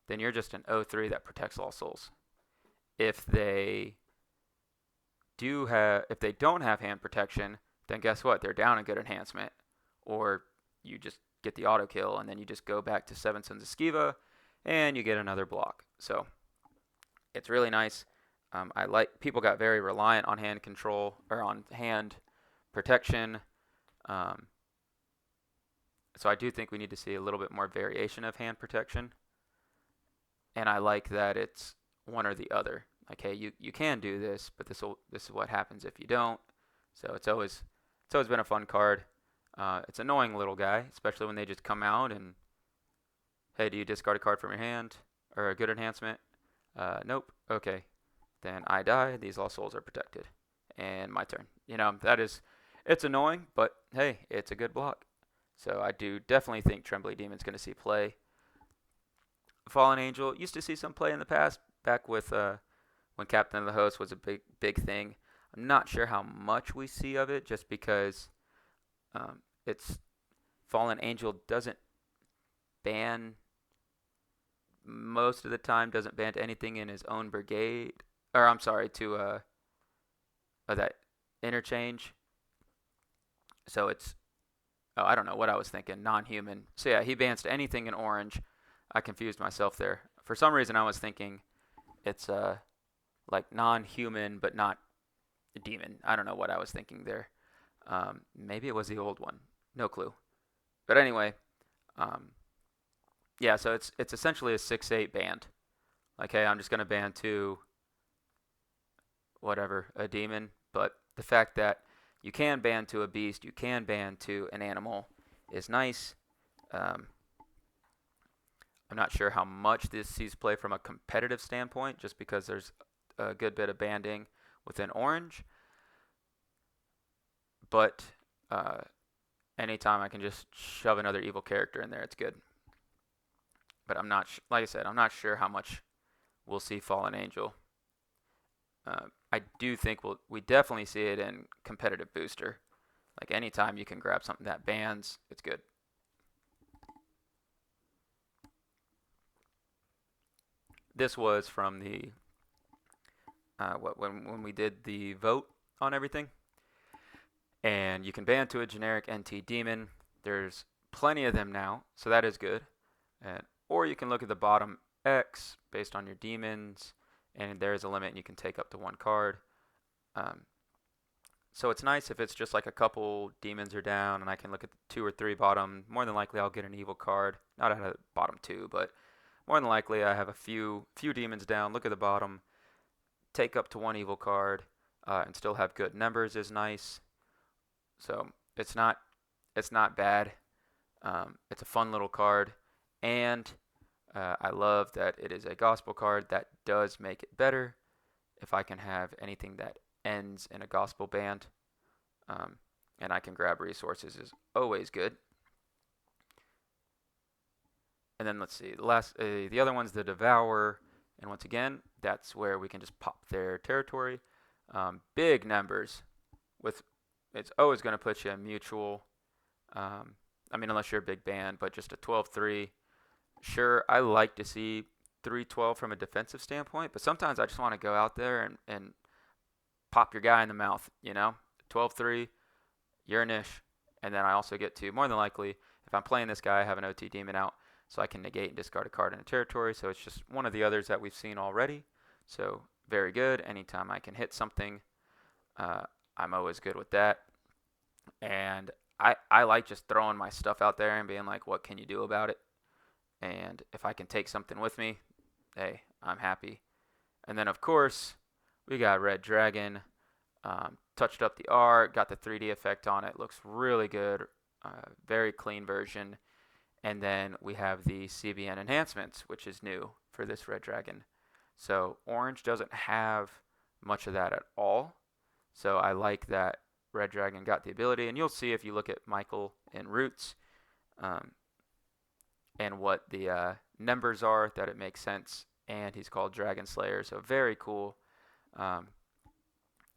then you're just an 0-3 that protects lost souls. If they don't have hand protection, then guess what? They're down a good enhancement, or you just get the auto kill, and then you just go back to Seven Sons of Skiva, and you get another block. So it's really nice. I like, people got very reliant on hand control or on hand protection. So I do think we need to see a little bit more variation of hand protection, and I like that it's one or the other. Like, hey, you can do this, but this is what happens if you don't. So it's always been a fun card. It's an annoying little guy, especially when they just come out and, hey, do you discard a card from your hand or a good enhancement? Nope. Okay, then I die. These lost souls are protected, and my turn. It's annoying, but hey, it's a good block. So I do definitely think Trembly Demon's going to see play. Fallen Angel used to see some play in the past, back with when Captain of the Host was a big thing. I'm not sure how much we see of it, just because it's Fallen Angel doesn't ban most of the time, doesn't ban anything in his own brigade, or I'm sorry, to that interchange. So it's, I don't know what I was thinking, non-human. So yeah, he bans to anything in orange. I confused myself there. For some reason, I was thinking it's like non-human but not a demon. I don't know what I was thinking there. Maybe it was the old one. No clue. But anyway, yeah. So it's essentially a 6/8 band. Like, hey, I'm just gonna ban to whatever, a demon. But the fact that you can ban to a beast, you can ban to an animal, is nice. I'm not sure how much this sees play from a competitive standpoint, just because there's a good bit of banding within orange. But anytime I can just shove another evil character in there, it's good. but I'm not like I said, I'm not sure how much we'll see Fallen Angel. I do think we definitely see it in competitive booster. Like anytime you can grab something that bans, it's good. This was from the when we did the vote on everything, and you can ban to a generic NT demon. There's plenty of them now, so that is good. And or you can look at the bottom X based on your demons, and there's a limit, and you can take up to one card. Um, so it's nice if it's just like a couple demons are down, and I can look at the 2 or 3 bottom. More than likely, I'll get an evil card. Not at the bottom 2, but more than likely, I have a few demons down. Look at the bottom, take up to one evil card, and still have good numbers is nice. So it's not bad. It's a fun little card, and I love that it is a gospel card. That does make it better if I can have anything that ends in a gospel band, and I can grab resources is always good. And then let's see, the other one's the Devour, and once again, that's where we can just pop their territory. Big numbers, with it's always going to put you in mutual. I mean, unless you're a big band, but just a 12-3. Sure, I like to see 3-12 from a defensive standpoint, but sometimes I just want to go out there and pop your guy in the mouth, 12-3, you're an ish. And then I also get to, more than likely, if I'm playing this guy, I have an OT demon out, so I can negate and discard a card in a territory. So it's just one of the others that we've seen already. So very good. Anytime I can hit something, I'm always good with that. And I like just throwing my stuff out there and being like, what can you do about it? And if I can take something with me, hey, I'm happy. And then, of course, we got Red Dragon. Touched up the art, got the 3D effect on it. Looks really good. Very clean version. And then we have the CBN enhancements, which is new for this Red Dragon. So Orange doesn't have much of that at all. So I like that Red Dragon got the ability. And you'll see if you look at Michael in Roots and what the numbers are, that it makes sense. And he's called Dragon Slayer. So very cool.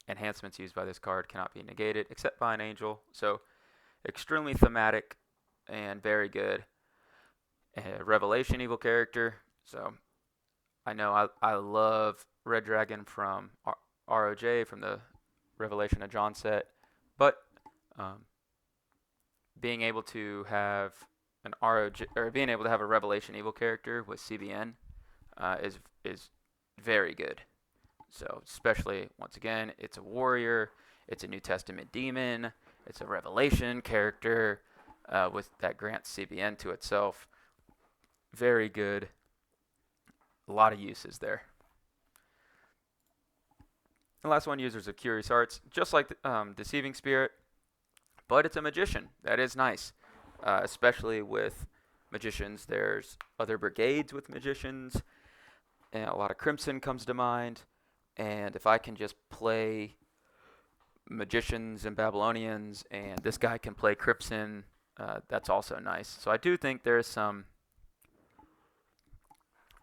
Enhancements used by this card cannot be negated except by an angel. So extremely thematic and very good. Revelation evil character. So I know I love Red Dragon from ROJ, from the Revelation of John set, but being able to have an ROJ, or being able to have a Revelation evil character with CBN is very good. So especially, once again, it's a warrior, it's a New Testament demon, it's a Revelation character with that grants CBN to itself. Very good. A lot of uses there. The last one, Users of Curious Arts, just like Deceiving Spirit, but it's a magician. That is nice, especially with magicians. There's other brigades with magicians, and a lot of Crimson comes to mind. And if I can just play magicians and Babylonians, and this guy can play Crimson, that's also nice. So I do think there's some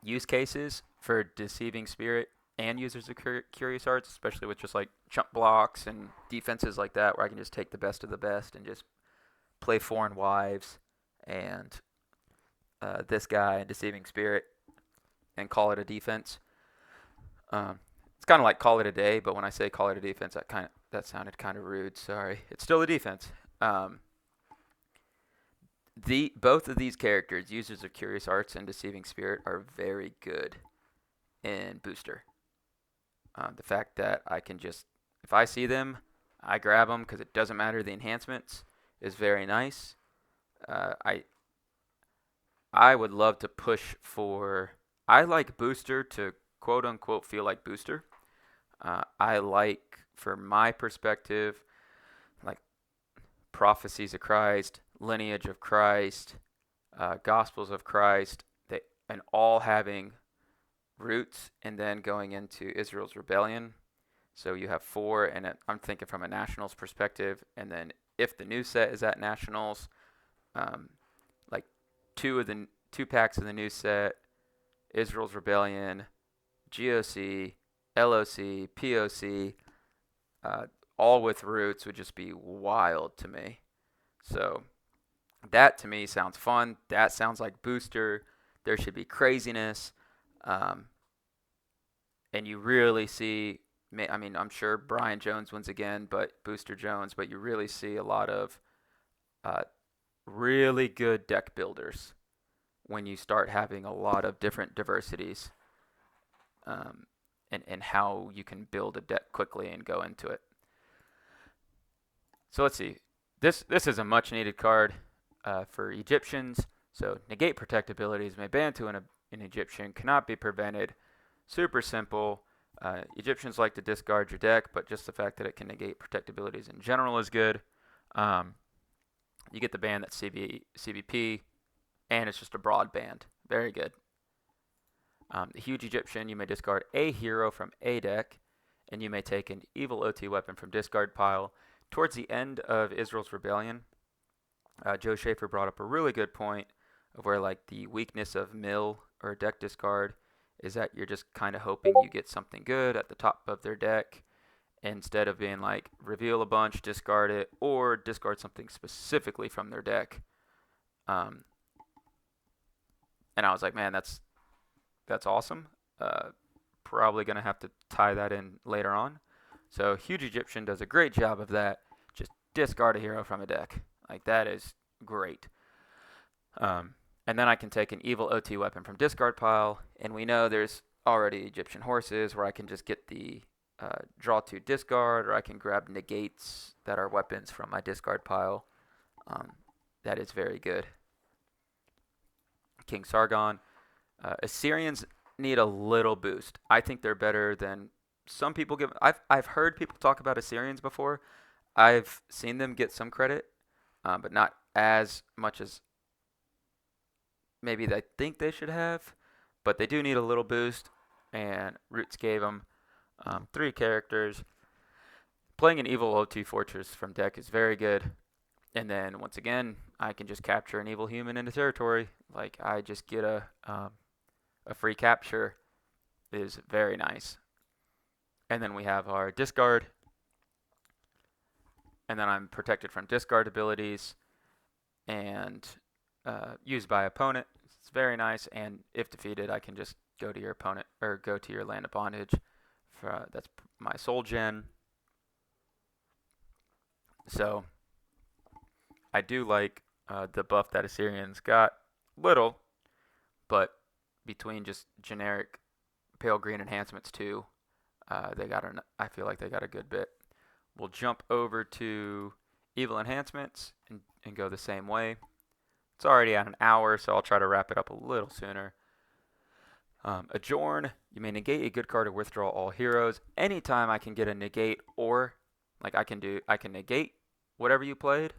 use cases for Deceiving Spirit and Users of Curious Arts, especially with just like jump blocks and defenses like that, where I can just take the best of the best and just play Foreign Wives and this guy and Deceiving Spirit and call it a defense. It's kind of like call it a day, but when I say call it a defense, that sounded kind of rude. Sorry, it's still a defense. Both of these characters, Users of Curious Arts and Deceiving Spirit, are very good in Booster. The fact that I can just, if I see them, I grab them because it doesn't matter the enhancements, is very nice. I would love to push for, I like Booster to quote unquote feel like Booster. I like, for my perspective, like Prophecies of Christ, Lineage of Christ, Gospels of Christ, and all having roots and then going into Israel's rebellion. So you have 4, and I'm thinking from a Nationals perspective, and then if the new set is at Nationals, like two 2 packs of the new set, Israel's Rebellion, GOC, LOC, POC, all with roots would just be wild to me. So that to me sounds fun. That sounds like booster. There should be craziness. And you really see, I mean, I'm sure Brian Jones wins again, but Booster Jones, but you really see a lot of really good deck builders when you start having a lot of different diversities, and how you can build a deck quickly and go into it. So let's see. This is a much needed card for Egyptians. So negate protect abilities may ban to an Egyptian, cannot be prevented. Super simple. Egyptians like to discard your deck, but just the fact that it can negate protect abilities in general is good. You get the band that's CBP, and it's just a broad band. Very good. The huge Egyptian, you may discard a hero from a deck, and you may take an evil OT weapon from discard pile. Towards the end of Israel's Rebellion, Joe Schaefer brought up a really good point of where like the weakness of mill or deck discard is that you're just kind of hoping you get something good at the top of their deck instead of being like reveal a bunch, discard it, or discard something specifically from their deck. And I was like, man, that's awesome. Probably going to have to tie that in later on. So Huge Egyptian does a great job of that. Just discard a hero from a deck. Like, that is great. And then I can take an evil OT weapon from discard pile, and we know there's already Egyptian horses where I can just get the draw 2 discard, or I can grab negates that are weapons from my discard pile. That is very good. King Sargon. Assyrians need a little boost. I think they're better than some people give. I've heard people talk about Assyrians before. I've seen them get some credit, but not as much as maybe they think they should have. But they do need a little boost, and Roots gave them 3 characters. Playing an evil OT fortress from deck is very good. And then once again, I can just capture an evil human into territory. Like, I just get a free capture. Is very nice. And then we have our discard. And then I'm protected from discard abilities and used by opponent. It's very nice. And if defeated, I can just go to your opponent or go to your land of bondage. That's my soul gen. So I do like the buff that Assyrians got. Little, but between just generic pale green enhancements too, I feel like they got a good bit. We'll jump over to evil enhancements and go the same way. It's already at an hour, so I'll try to wrap it up a little sooner. Adjourn. You may negate a good card or withdraw all heroes. Anytime I can get a negate, or like I can negate whatever you played,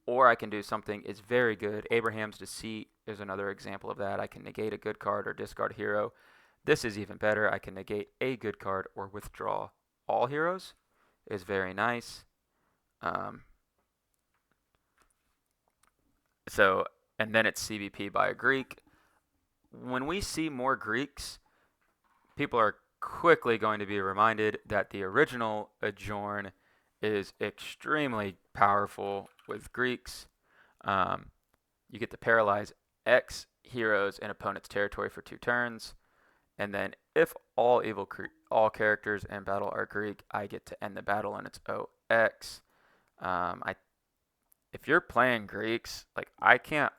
or I can do something. It's very good. Abraham's Deceit is another example of that. I can negate a good card or discard a hero. This is even better. I can negate a good card or withdraw all heroes. Is very nice. So, and then it's CBP by a Greek. When we see more Greeks, people are quickly going to be reminded that the original Adjourn is extremely powerful with Greeks. You get to paralyze X heroes in opponent's territory for 2 turns. And then if all characters in battle are Greek, I get to end the battle and it's OX. If you're playing Greeks, like I can't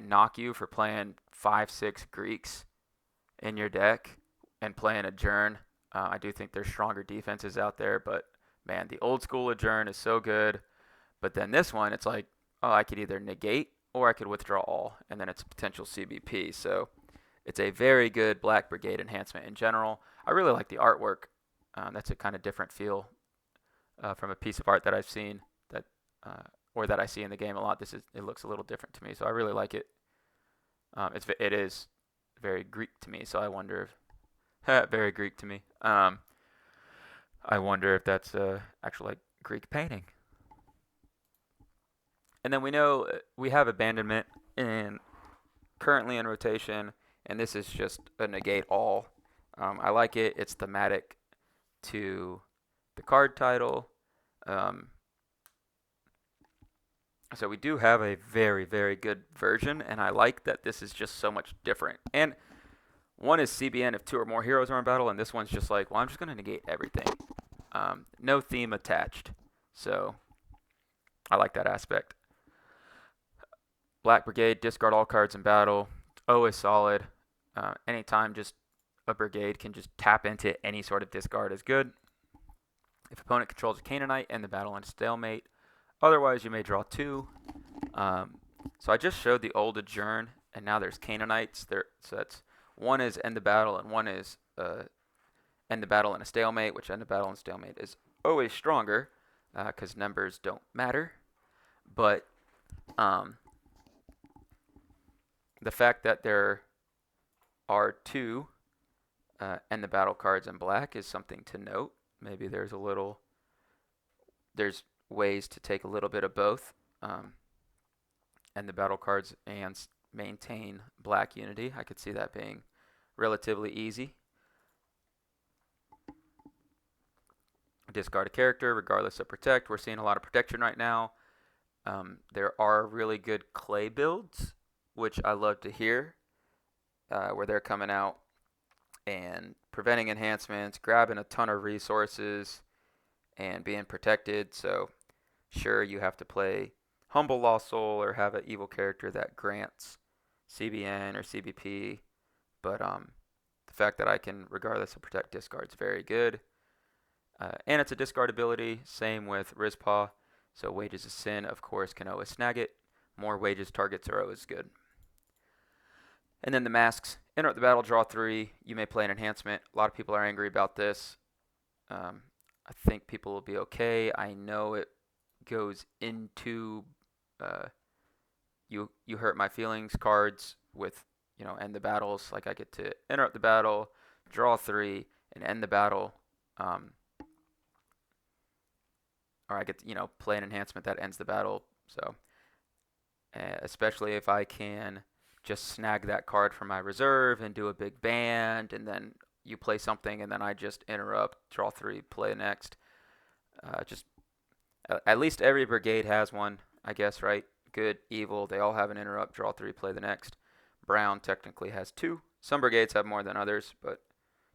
knock you for playing 5-6 Greeks in your deck and playing Adjourn. I do think there's stronger defenses out there, but man, the old school Adjourn is so good. But then this one, it's like, I could either negate or I could withdraw all, and then it's a potential CBP. So it's a very good Black Brigade enhancement in general. I really like the artwork. That's a kind of different feel from a piece of art that I've seen or that I see in the game a lot. It looks a little different to me, so I really like it. It is very Greek to me, so I wonder if very Greek to me. I wonder if that's actually like Greek painting. And then we know we have abandonment in currently in rotation, and this is just a negate all. I like it. It's thematic to the card title. Um, so we do have a very, very good version, and I like that this is just so much different. And one is CBN if 2 or more heroes are in battle, and this one's just like, well, I'm just going to negate everything. No theme attached. So I like that aspect. Black Brigade, discard all cards in battle. Always solid. Anytime just a brigade can just tap into any sort of discard is good. If opponent controls a Canaanite, end the battle in stalemate. Otherwise, you may draw 2. So I just showed the old Adjourn, and now there's Canaanites. So that's one is end the battle, and one is end the battle in a stalemate, which end the battle in stalemate is always stronger because numbers don't matter. But the fact that there are 2 end the battle cards in black is something to note. Maybe there's ways to take a little bit of both, end the battle cards and maintain black unity. I could see that being relatively easy. Discard a character regardless of protect. We're seeing a lot of protection right now. There are really good clay builds, which I love to hear, where they're coming out and preventing enhancements, grabbing a ton of resources, and being protected. So sure, you have to play Humble Lost Soul or have an evil character that grants CBN or CBP, but the fact that I can, regardless of protect, discard is very good. And it's a discard ability, same with Rizpaw. So Wages of Sin, of course, can always snag it. More wages targets are always good. And then the masks. Interrupt the battle, draw 3. You may play an enhancement. A lot of people are angry about this. I think people will be okay. I know it goes into you hurt my feelings cards with, end the battles. Like I get to interrupt the battle, draw 3, and end the battle. Or I get to, play an enhancement that ends the battle. So especially if I can just snag that card from my reserve and do a big band, and then you play something, and then I just interrupt, draw 3, play next. Just at least every brigade has one, I guess, right? Good, evil, they all have an interrupt, draw 3, play the next. Brown technically has 2. Some brigades have more than others, but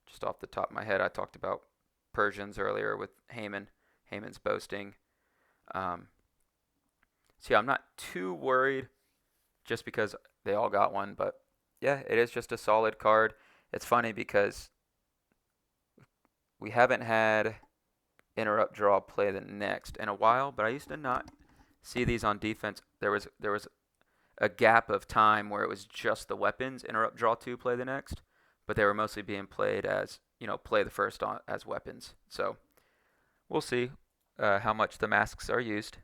just off the top of my head, I talked about Persians earlier with Haman. Haman's boasting. So yeah, I'm not too worried just because they all got one, but yeah, it is just a solid card. It's funny because we haven't had interrupt, draw, play the next in a while, but I used to not see these on defense. There was a gap of time where it was just the weapons, interrupt, draw 2, play the next, but they were mostly being played as, play the first as weapons. So we'll see how much the masks are used.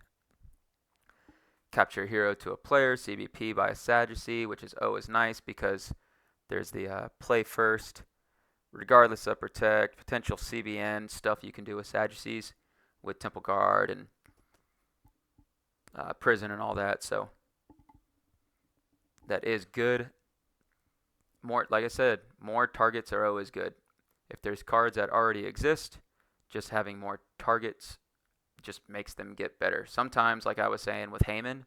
Capture a hero to a player, CBP by a Sadducee, which is always nice because there's the play first, regardless of protect, potential CBN stuff you can do with Sadducees, with Temple Guard and prison and all that. So that is good. More, like I said, more targets are always good. If there's cards that already exist, just having more targets just makes them get better. Sometimes, like I was saying with Haman,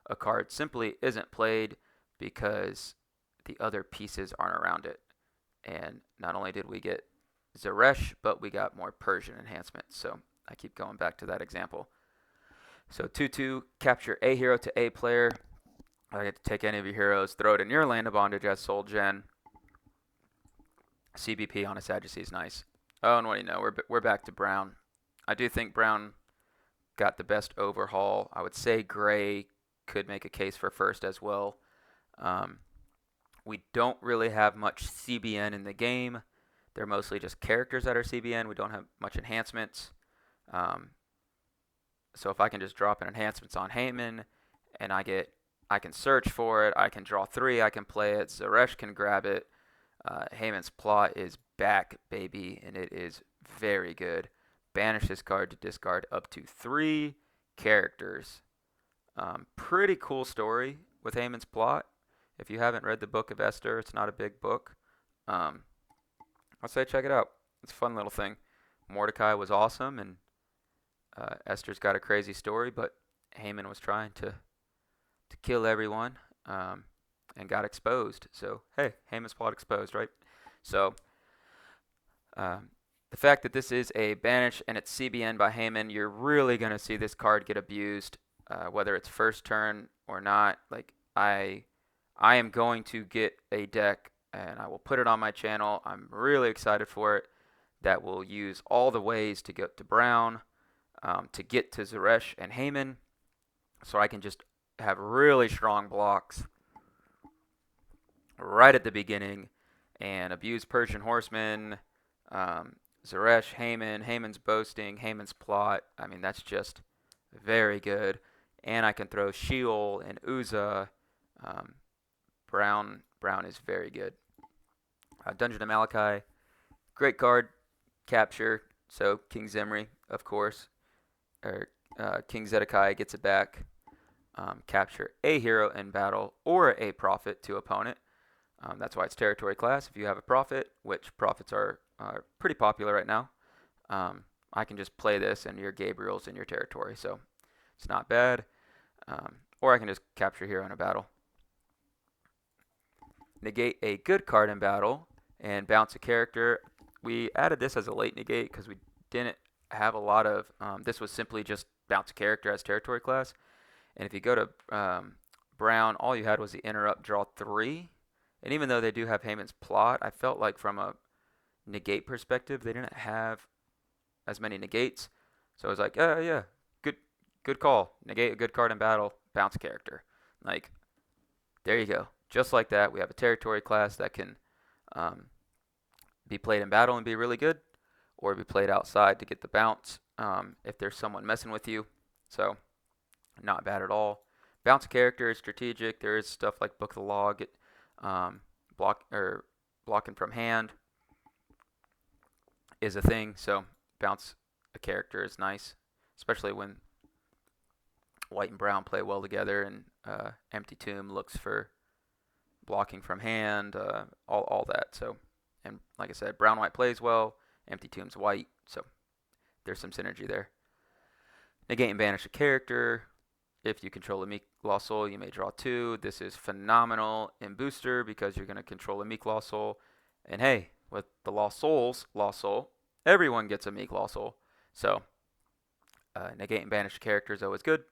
a card simply isn't played because the other pieces aren't around it. And not only did we get Zeresh, but we got more Persian enhancements. So I keep going back to that example. So 2/2, capture a hero to a player. I get to take any of your heroes, throw it in your land of bondage as Soul Gen. CBP on a Sadducee is nice. Oh, and what do you know? We're back to Brown. I do think Brown got the best overhaul. I would say Gray could make a case for first as well. We don't really have much CBN in the game. They're mostly just characters that are CBN. We don't have much enhancements. So if I can just drop an enhancements on Haman, and I can search for it, I can draw 3, I can play it, Zeresh can grab it. Haman's plot is back, baby, and it is very good. Banish this card to discard up to 3 characters. Pretty cool story with Haman's plot. If you haven't read the Book of Esther, it's not a big book. I'll say check it out. It's a fun little thing. Mordecai was awesome, and Esther's got a crazy story, but Haman was trying to kill everyone, and got exposed. So hey, Haman's plot exposed, right? So um, the fact that this is a banish and it's CBN by Haman, you're really gonna see this card get abused, whether it's first turn or not. Like I am going to get a deck and I will put it on my channel. I'm really excited for it. That will use all the ways to get to Brown, to get to Zeresh and Haman, so I can just have really strong blocks right at the beginning and abuse Persian Horsemen, Zeresh, Haman, Haman's boasting, Haman's plot. I mean, that's just very good. And I can throw Sheol and Uzzah. Um, Brown is very good. Dungeon of Malachi, great card. Capture. So King Zimri, of course, or King Zedekiah gets it back. Capture a hero in battle or a prophet to opponent. That's why it's territory class. If you have a prophet, which prophets are pretty popular right now, I can just play this and your Gabriel's in your territory. So it's not bad. Or I can just capture a hero in a battle. Negate a good card in battle and bounce a character. We added this as a late negate because we didn't have a lot of, this was simply just bounce a character as territory class. And if you go to Brown, all you had was the interrupt, draw 3. And even though they do have Haman's plot, I felt like from a negate perspective, they didn't have as many negates. So I was like, yeah, good call. Negate a good card in battle, bounce a character. Like, there you go. Just like that, we have a territory class that can be played in battle and be really good, or be played outside to get the bounce if there's someone messing with you. So, not bad at all. Bounce a character is strategic. There is stuff like Book of the Law, get blocking from hand is a thing. So, bounce a character is nice, especially when white and brown play well together, and Empty Tomb looks for blocking from hand, all that. So, and like I said, brown white plays well, Empty Tomb's white, so there's some synergy there. Negate and banish a character. If you control a Meek Lost Soul, you may draw 2. This is phenomenal in Booster because you're going to control a Meek Lost Soul. And hey, with the Lost Soul, everyone gets a Meek Lost Soul. So, negate and banish a character is always good.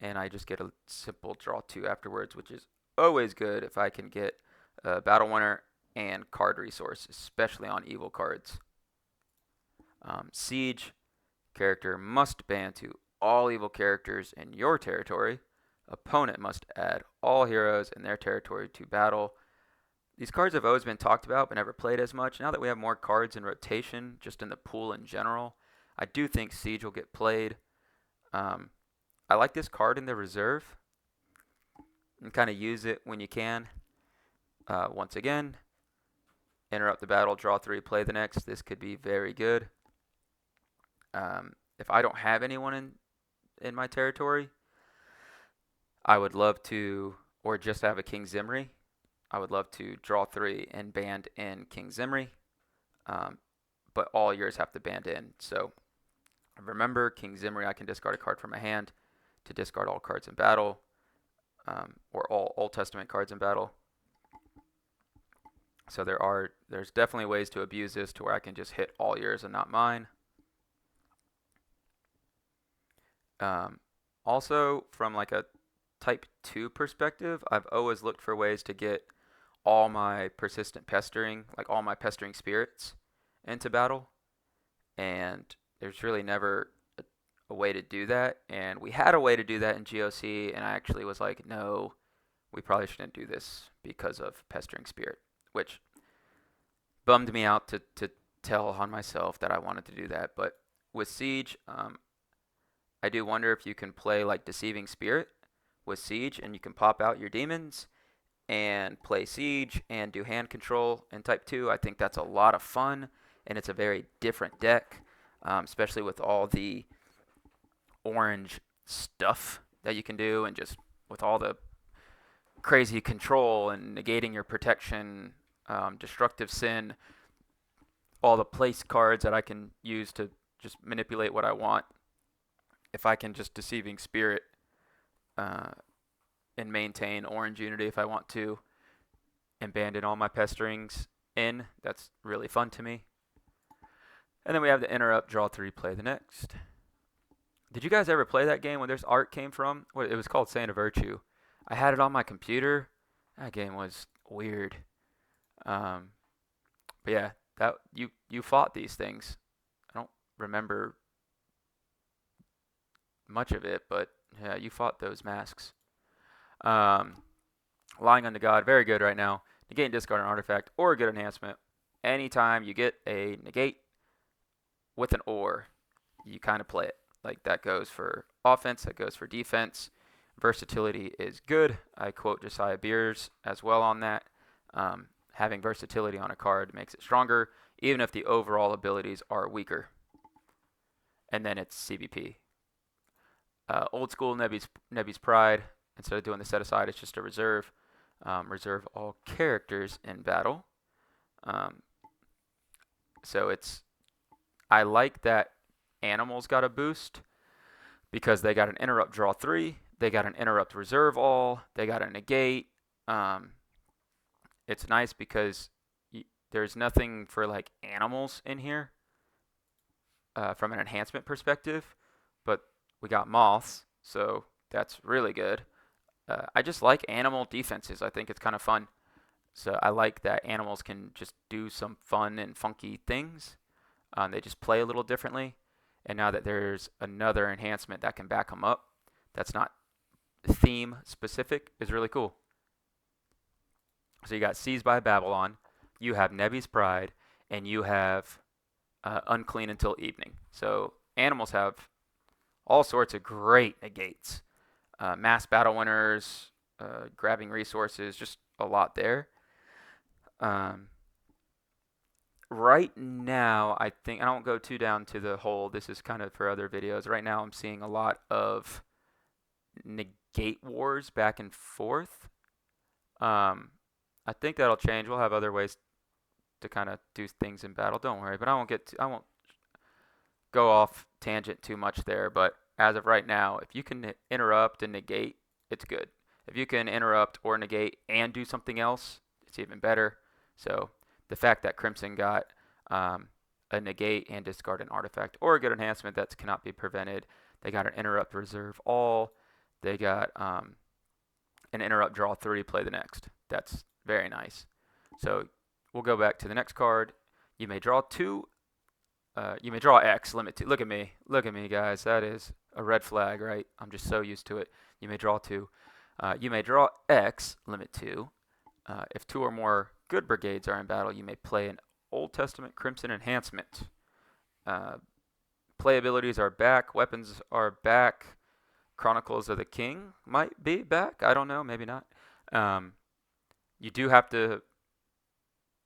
And I just get a simple draw 2 afterwards, which is always good if I can get a battle winner and card resource, especially on evil cards. Siege, character must ban to all evil characters in your territory. Opponent must add all heroes in their territory to battle. These cards have always been talked about but never played as much. Now that we have more cards in rotation, just in the pool in general, I do think Siege will get played. I like this card in the reserve and kind of use it when you can. Once again, interrupt the battle, draw 3, play the next. This could be very good. If I don't have anyone in my territory, I would love to, or just have a King Zimri, I would love to draw 3 and band in King Zimri. But all yours have to band in. So remember, King Zimri, I can discard a card from my hand to discard all cards in battle, or all Old Testament cards in battle. So there's definitely ways to abuse this to where I can just hit all yours and not mine. Also, from like a type 2 perspective, I've always looked for ways to get all my persistent pestering, like all my pestering spirits, into battle. And there's really never a way to do that. And we had a way to do that in GOC, and I actually was like, no, we probably shouldn't do this because of pestering spirit, which bummed me out to tell on myself that I wanted to do that. But with Siege, I do wonder if you can play like Deceiving Spirit with Siege, and you can pop out your demons and play Siege and do hand control in type 2. I think that's a lot of fun, and it's a very different deck, especially with all the orange stuff that you can do, and just with all the crazy control and negating your protection, destructive sin, all the place cards that I can use to just manipulate what I want. If I can just Deceiving Spirit uh, and maintain Orange Unity if I want to, and abandon all my pesterings in, that's really fun to me. And then we have the interrupt, draw 3, play the next. Did you guys ever play that game when this art came from? It was called Saint of Virtue. I had it on my computer. That game was weird. Um, but yeah, that you fought these things. I don't remember much of it, but yeah, you fought those masks. Um, Lying unto God, very good right now. Negate and discard an artifact or a good enhancement. Anytime you get a negate with an or, you kind of play it. Like that goes for offense, that goes for defense. Versatility is good. I quote Josiah Beers as well on that. Having versatility on a card makes it stronger, even if the overall abilities are weaker. And then it's CBP. Old school Nebi's Pride. Instead of doing the set aside, it's just a reserve. Reserve all characters in battle. So I like that animals got a boost because they got an interrupt, draw 3. They got an interrupt, reserve all. They got a negate. It's nice because there's nothing for like animals in here from an enhancement perspective, but we got moths, so that's really good. I just like animal defenses. I think it's kind of fun. So I like that animals can just do some fun and funky things. They just play a little differently. And now that there's another enhancement that can back them up, that's not theme specific, is really cool. So you got Seized by Babylon, you have Nebi's Pride, and you have Unclean Until Evening. So animals have all sorts of great negates. Mass battle winners, grabbing resources, just a lot there. Right now, I think, I don't go too down to the whole, this is kind of for other videos. Right now, I'm seeing a lot of negate wars back and forth. I think that'll change. We'll have other ways to kind of do things in battle. Don't worry, but I won't go off tangent too much there. But as of right now, if you can interrupt and negate, it's good. If you can interrupt or negate and do something else, it's even better. So the fact that Crimson got a negate and discard an artifact or a good enhancement that cannot be prevented. They got an interrupt, reserve all. They got an interrupt, draw 3, play the next. That's very nice. So we'll go back to the next card. You may draw 2. You may draw X, limit 2. Look at me, guys. That is a red flag, right? I'm just so used to it. You may draw 2. You may draw X, limit 2. If 2 or more good brigades are in battle, you may play an Old Testament Crimson enhancement. Play abilities are back. Weapons are back. Chronicles of the King might be back. I don't know. Maybe not. You do have to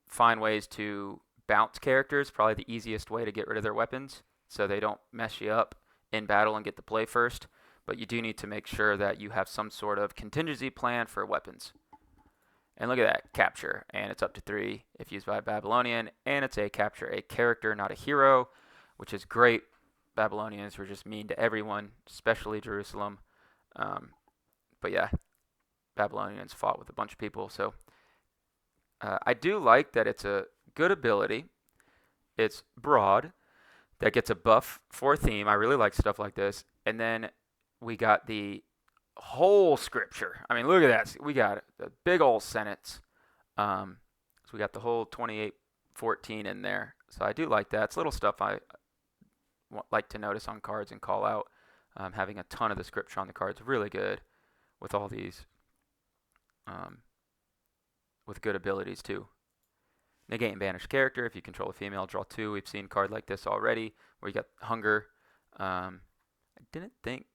find ways to bounce characters. Probably the easiest way to get rid of their weapons so they don't mess you up in battle and get to play first. But you do need to make sure that you have some sort of contingency plan for weapons. And look at that, capture. And it's up to 3 if used by a Babylonian. And it's a capture a character, not a hero, which is great. Babylonians were just mean to everyone, especially Jerusalem. But yeah, Babylonians fought with a bunch of people. So I do like that it's a good ability. It's broad. That gets a buff for a theme. I really like stuff like this. And then we got the whole scripture. I mean, look at that. We got a big old sentence. So we got the whole 28:14 in there. So I do like that. It's little stuff I like to notice on cards and call out. Having a ton of the scripture on the cards, really good with all these, with good abilities too. Negate and banish character. If you control a female, draw 2. We've seen a card like this already where you got hunger. I didn't think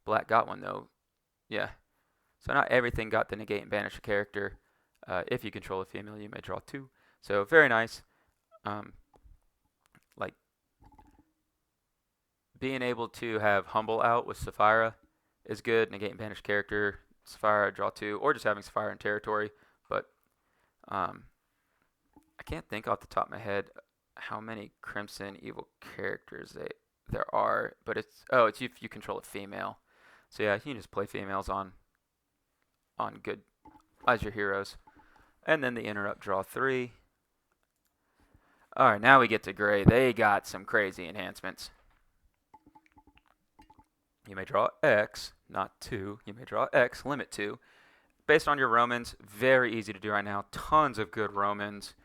Black got one though. Yeah. So not everything got the negate and banish a character. If you control a female, you may draw 2. So very nice. Like being able to have humble out with Sapphira is good. Negate and banish character. Sapphire, draw 2, or just having Sapphire in territory. But um, I can't think off the top of my head how many Crimson Evil characters there are. But it's if you control a female. So yeah, you can just play females on good as your heroes. And then the interrupt, draw 3. Alright, now we get to gray. They got some crazy enhancements. You may draw X, not 2. You may draw X, limit 2. Based on your Romans, very easy to do right now. Tons of good Romans.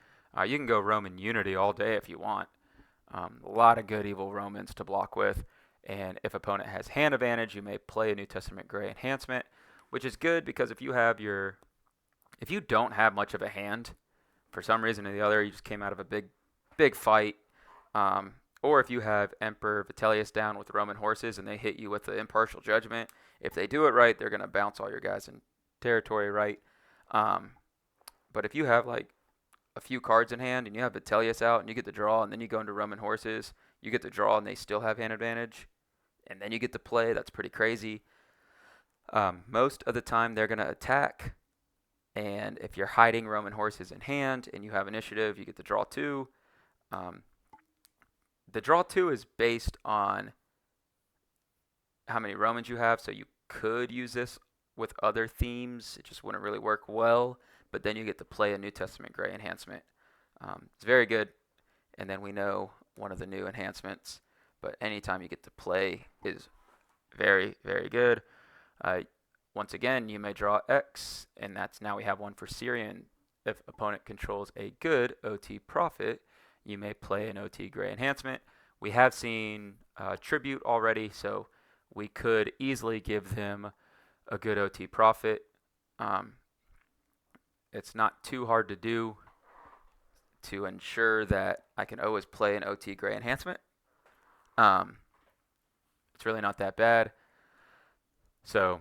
You can go Roman Unity all day if you want. A lot of good evil Romans to block with. And if opponent has hand advantage, you may play a New Testament gray enhancement, which is good because if you don't have much of a hand, for some reason or the other, you just came out of a big fight, or if you have Emperor Vitellius down with Roman horses and they hit you with the impartial judgment, if they do it right, they're going to bounce all your guys in territory right. But if you have like a few cards in hand and you have Vitellius out and you get to draw and then you go into Roman horses, you get to draw and they still have hand advantage, and then you get to play, that's pretty crazy. Most of the time they're going to attack, and if you're hiding Roman horses in hand and you have initiative, you get to draw 2. The draw 2 is based on how many Romans you have, so you could use this with other themes. It just wouldn't really work well, but then you get to play a New Testament gray enhancement. It's very good, and then we know one of the new enhancements, but anytime you get to play is very, very good. Once again, you may draw X, and now we have one for Syrian. If opponent controls a good OT prophet, you may play an OT gray enhancement. We have seen tribute already, so we could easily give them a good OT prophet. It's not too hard to do to ensure that I can always play an OT gray enhancement. It's really not that bad. So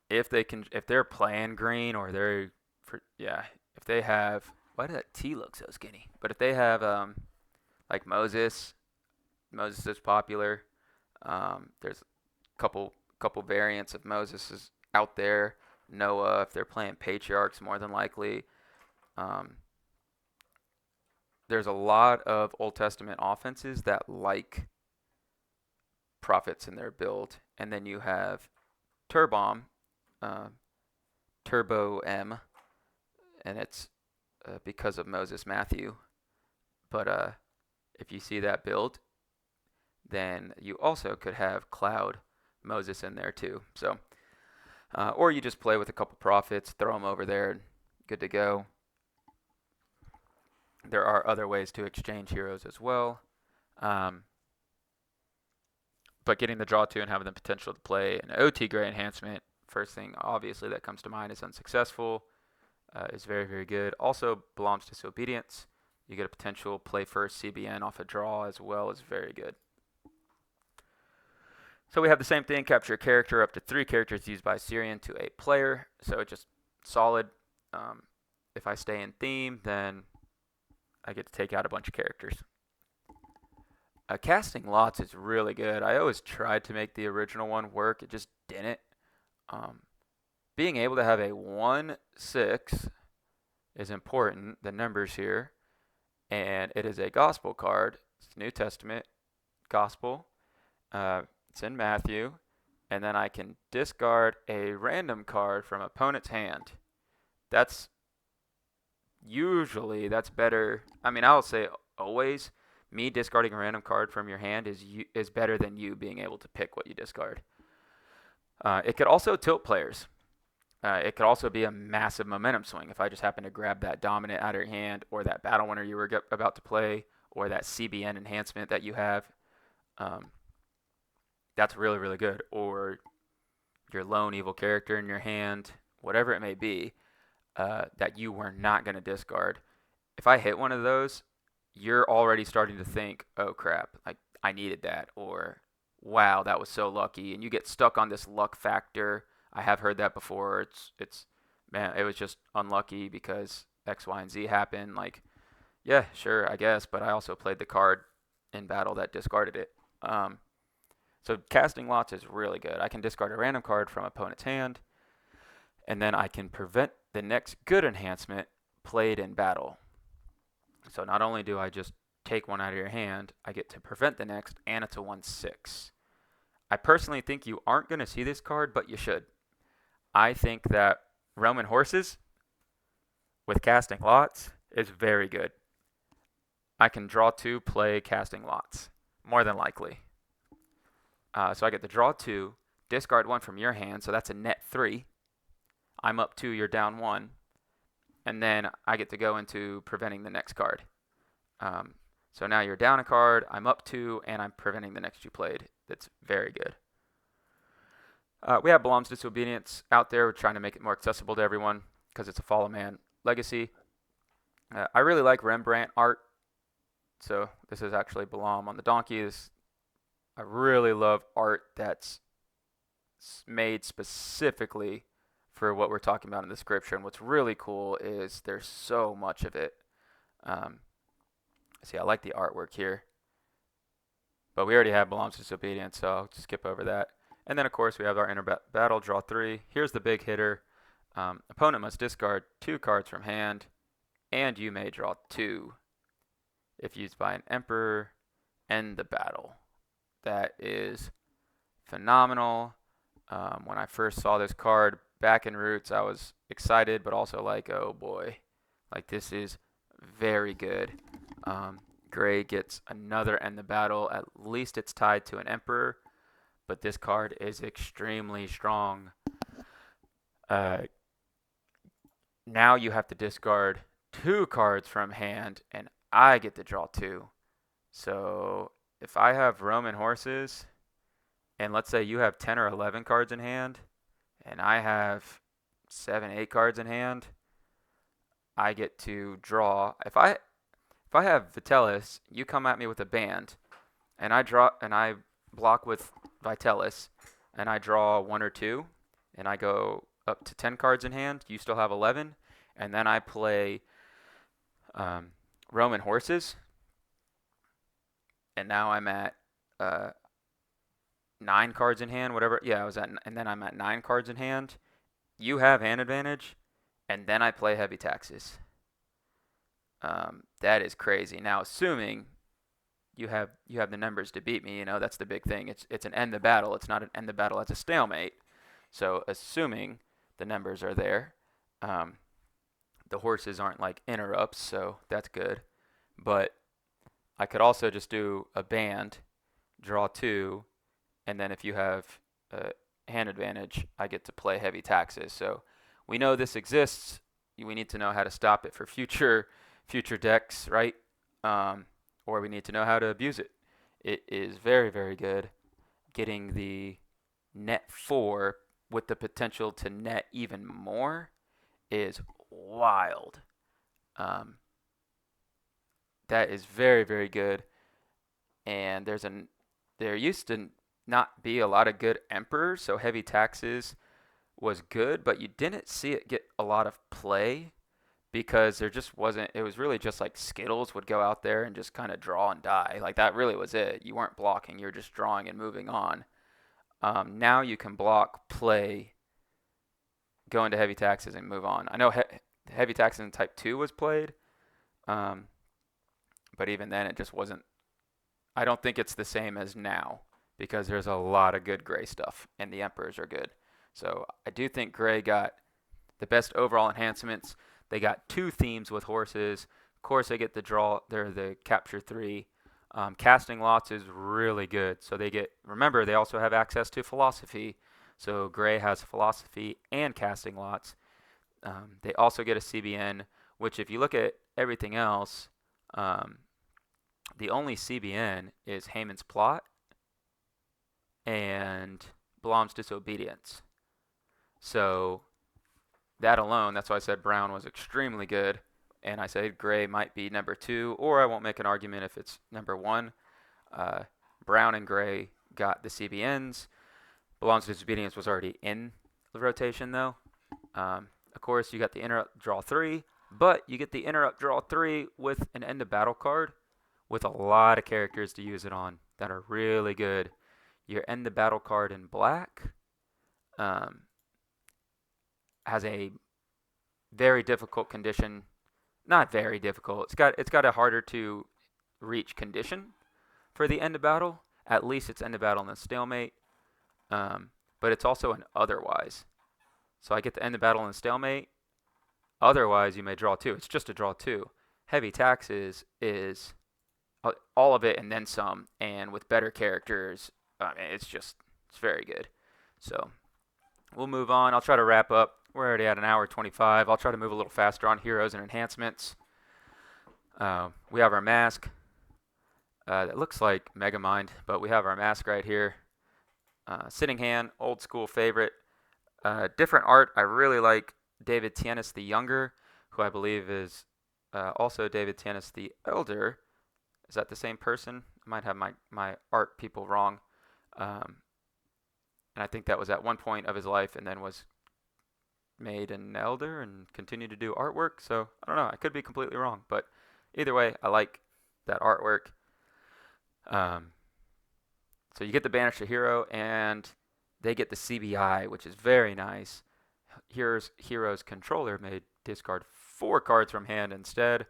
if they're playing green, or if they have, why did that T look so skinny? But if they have like Moses is popular. There's a couple variants of Moses is out there. Noah, if they're playing patriarchs, more than likely. There's a lot of Old Testament offenses that like prophets in their build, and then you have Turbom, Turbo M, and it's because of Moses Matthew. But if you see that build, then you also could have Cloud Moses in there too. So, or you just play with a couple prophets, throw them over there, good to go. There are other ways to exchange heroes as well. But getting the draw 2 and having the potential to play an OT Gray enhancement, first thing obviously that comes to mind is unsuccessful, is very, very good. Also belongs to Disobedience. You get a potential play first CBN off a draw as well, is very good. So we have the same thing, capture a character up to 3 characters used by Syrian to a player. So it's just solid. If I stay in theme, then I get to take out a bunch of characters. Casting lots is really good. I always tried to make the original one work. It just didn't. Being able to have a 1/6 is important, the numbers here. And it is a gospel card. It's New Testament, gospel. It's in Matthew. And then I can discard a random card from opponent's hand. That's better. I mean, I'll say always, me discarding a random card from your hand is better than you being able to pick what you discard. It could also tilt players. It could also be a massive momentum swing if I just happen to grab that dominant out of your hand, or that battle winner you were about to play, or that CBN enhancement that you have. That's really, really good. Or your lone evil character in your hand, whatever it may be, that you were not going to discard. If I hit one of those, you're already starting to think, oh crap, like I needed that, or wow, that was so lucky, and you get stuck on this luck factor. I have heard that before. It's man, it was just unlucky because X, Y, and Z happened. Like, yeah, sure, I guess, but I also played the card in battle that discarded it. So casting lots is really good. I can discard a random card from opponent's hand, and then I can prevent the next good enhancement played in battle. So not only do I just take one out of your hand, I get to prevent the next, and it's a 1/6. I personally think you aren't going to see this card, but you should. I think that Roman Horses with casting lots is very good. I can draw 2, play casting lots, more than likely. So I get to draw 2, discard 1 from your hand, so that's a net 3. I'm up 2, you're down 1. And then I get to go into preventing the next card. So now you're down a card, I'm up 2, and I'm preventing the next you played. That's very good. We have Balam's Disobedience out there. We're trying to make it more accessible to everyone because it's a Fallen Man legacy. I really like Rembrandt art. So this is actually Balam on the donkey. I really love art that's made specifically for what we're talking about in the description. What's really cool is there's so much of it. See, I like the artwork here. But we already have Balam's Disobedience, so I'll just skip over that. And then, of course, we have our inner battle, draw 3. Here's the big hitter. Opponent must discard 2 cards from hand, and you may draw 2. If used by an Emperor, end the battle. That is phenomenal. When I first saw this card back in Roots, I was excited, but also like, oh boy. Like, this is very good. Gray gets another end the battle. At least it's tied to an Emperor, but this card is extremely strong. Now you have to discard 2 cards from hand, and I get to draw 2. So if I have Roman Horses, and let's say you have 10 or 11 cards in hand, and I have 7, 8 cards in hand, I get to draw. If I have Vitalis, you come at me with a band, and I block with Vitalis, and I draw 1 or 2, and I go up to 10 cards in hand. You still have 11, and then I play Roman Horses, and now I'm at 9 cards in hand, whatever. Yeah, and then I'm at 9 cards in hand. You have hand advantage, and then I play Heavy Taxes. That is crazy. Now, assuming you have the numbers to beat me, that's the big thing. It's an end the battle. It's not an end the battle. It's a stalemate. So, assuming the numbers are there, the horses aren't like interrupts, so that's good. But I could also just do a band, draw 2, and then if you have hand advantage, I get to play Heavy Taxes. So we know this exists. We need to know how to stop it for future decks, right? Or we need to know how to abuse it. It is very, very good. Getting the net 4 with the potential to net even more is wild. That is very, very good. And there used to not be a lot of good Emperors, so Heavy Taxes was good, but you didn't see it get a lot of play because there just wasn't. It was really just like Skittles would go out there and just kind of draw and die. Like that really was it. You weren't blocking, you're just drawing and moving on. Now you can block, play, go into Heavy Taxes and move on. I know Heavy Taxes in Type 2 was played, but even then it just wasn't. I don't think it's the same as now because there's a lot of good Gray stuff and the Emperors are good. So I do think Gray got the best overall enhancements. They got 2 themes with horses. Of course, they get the draw. They're the capture 3. Casting lots is really good. So remember, they also have access to philosophy. So Gray has philosophy and casting lots. They also get a CBN, which if you look at everything else, the only CBN is Haman's Plot and Balam's Disobedience. So that alone, that's why I said Brown was extremely good. And I said Gray might be number 2, or I won't make an argument if it's number 1. Brown and Gray got the CBNs. Balam's Disobedience was already in the rotation, though. Of course, you got the Interrupt Draw 3, but you get the Interrupt Draw 3 with an End of Battle card with a lot of characters to use it on that are really good. Your end the battle card in black um, has a very difficult condition. Not very difficult. It's got a harder to reach condition for the end of battle. At least it's end of battle in the stalemate. Um, but it's also an otherwise. So I get the end of battle in the stalemate. Otherwise, you may draw two. It's just a draw two. Heavy taxes is all of it and then some. And with better characters, I mean, it's very good. So we'll move on. I'll try to wrap up. We're already at an hour 25. I'll try to move a little faster on heroes and enhancements. We have our mask. That looks like Megamind, but we have our mask right here. Sitting hand, old school favorite. Different art. I really like David Tienis the Younger, who I believe is also David Tienis the Elder. Is that the same person? I might have my art people wrong. And I think that was at one point of his life and then was made an elder and continued to do artwork. So I don't know. I could be completely wrong. But either way, I like that artwork. So you get the Banish the Hero, and they get the CBI, which is very nice. Hero's controller may discard 4 cards from hand instead.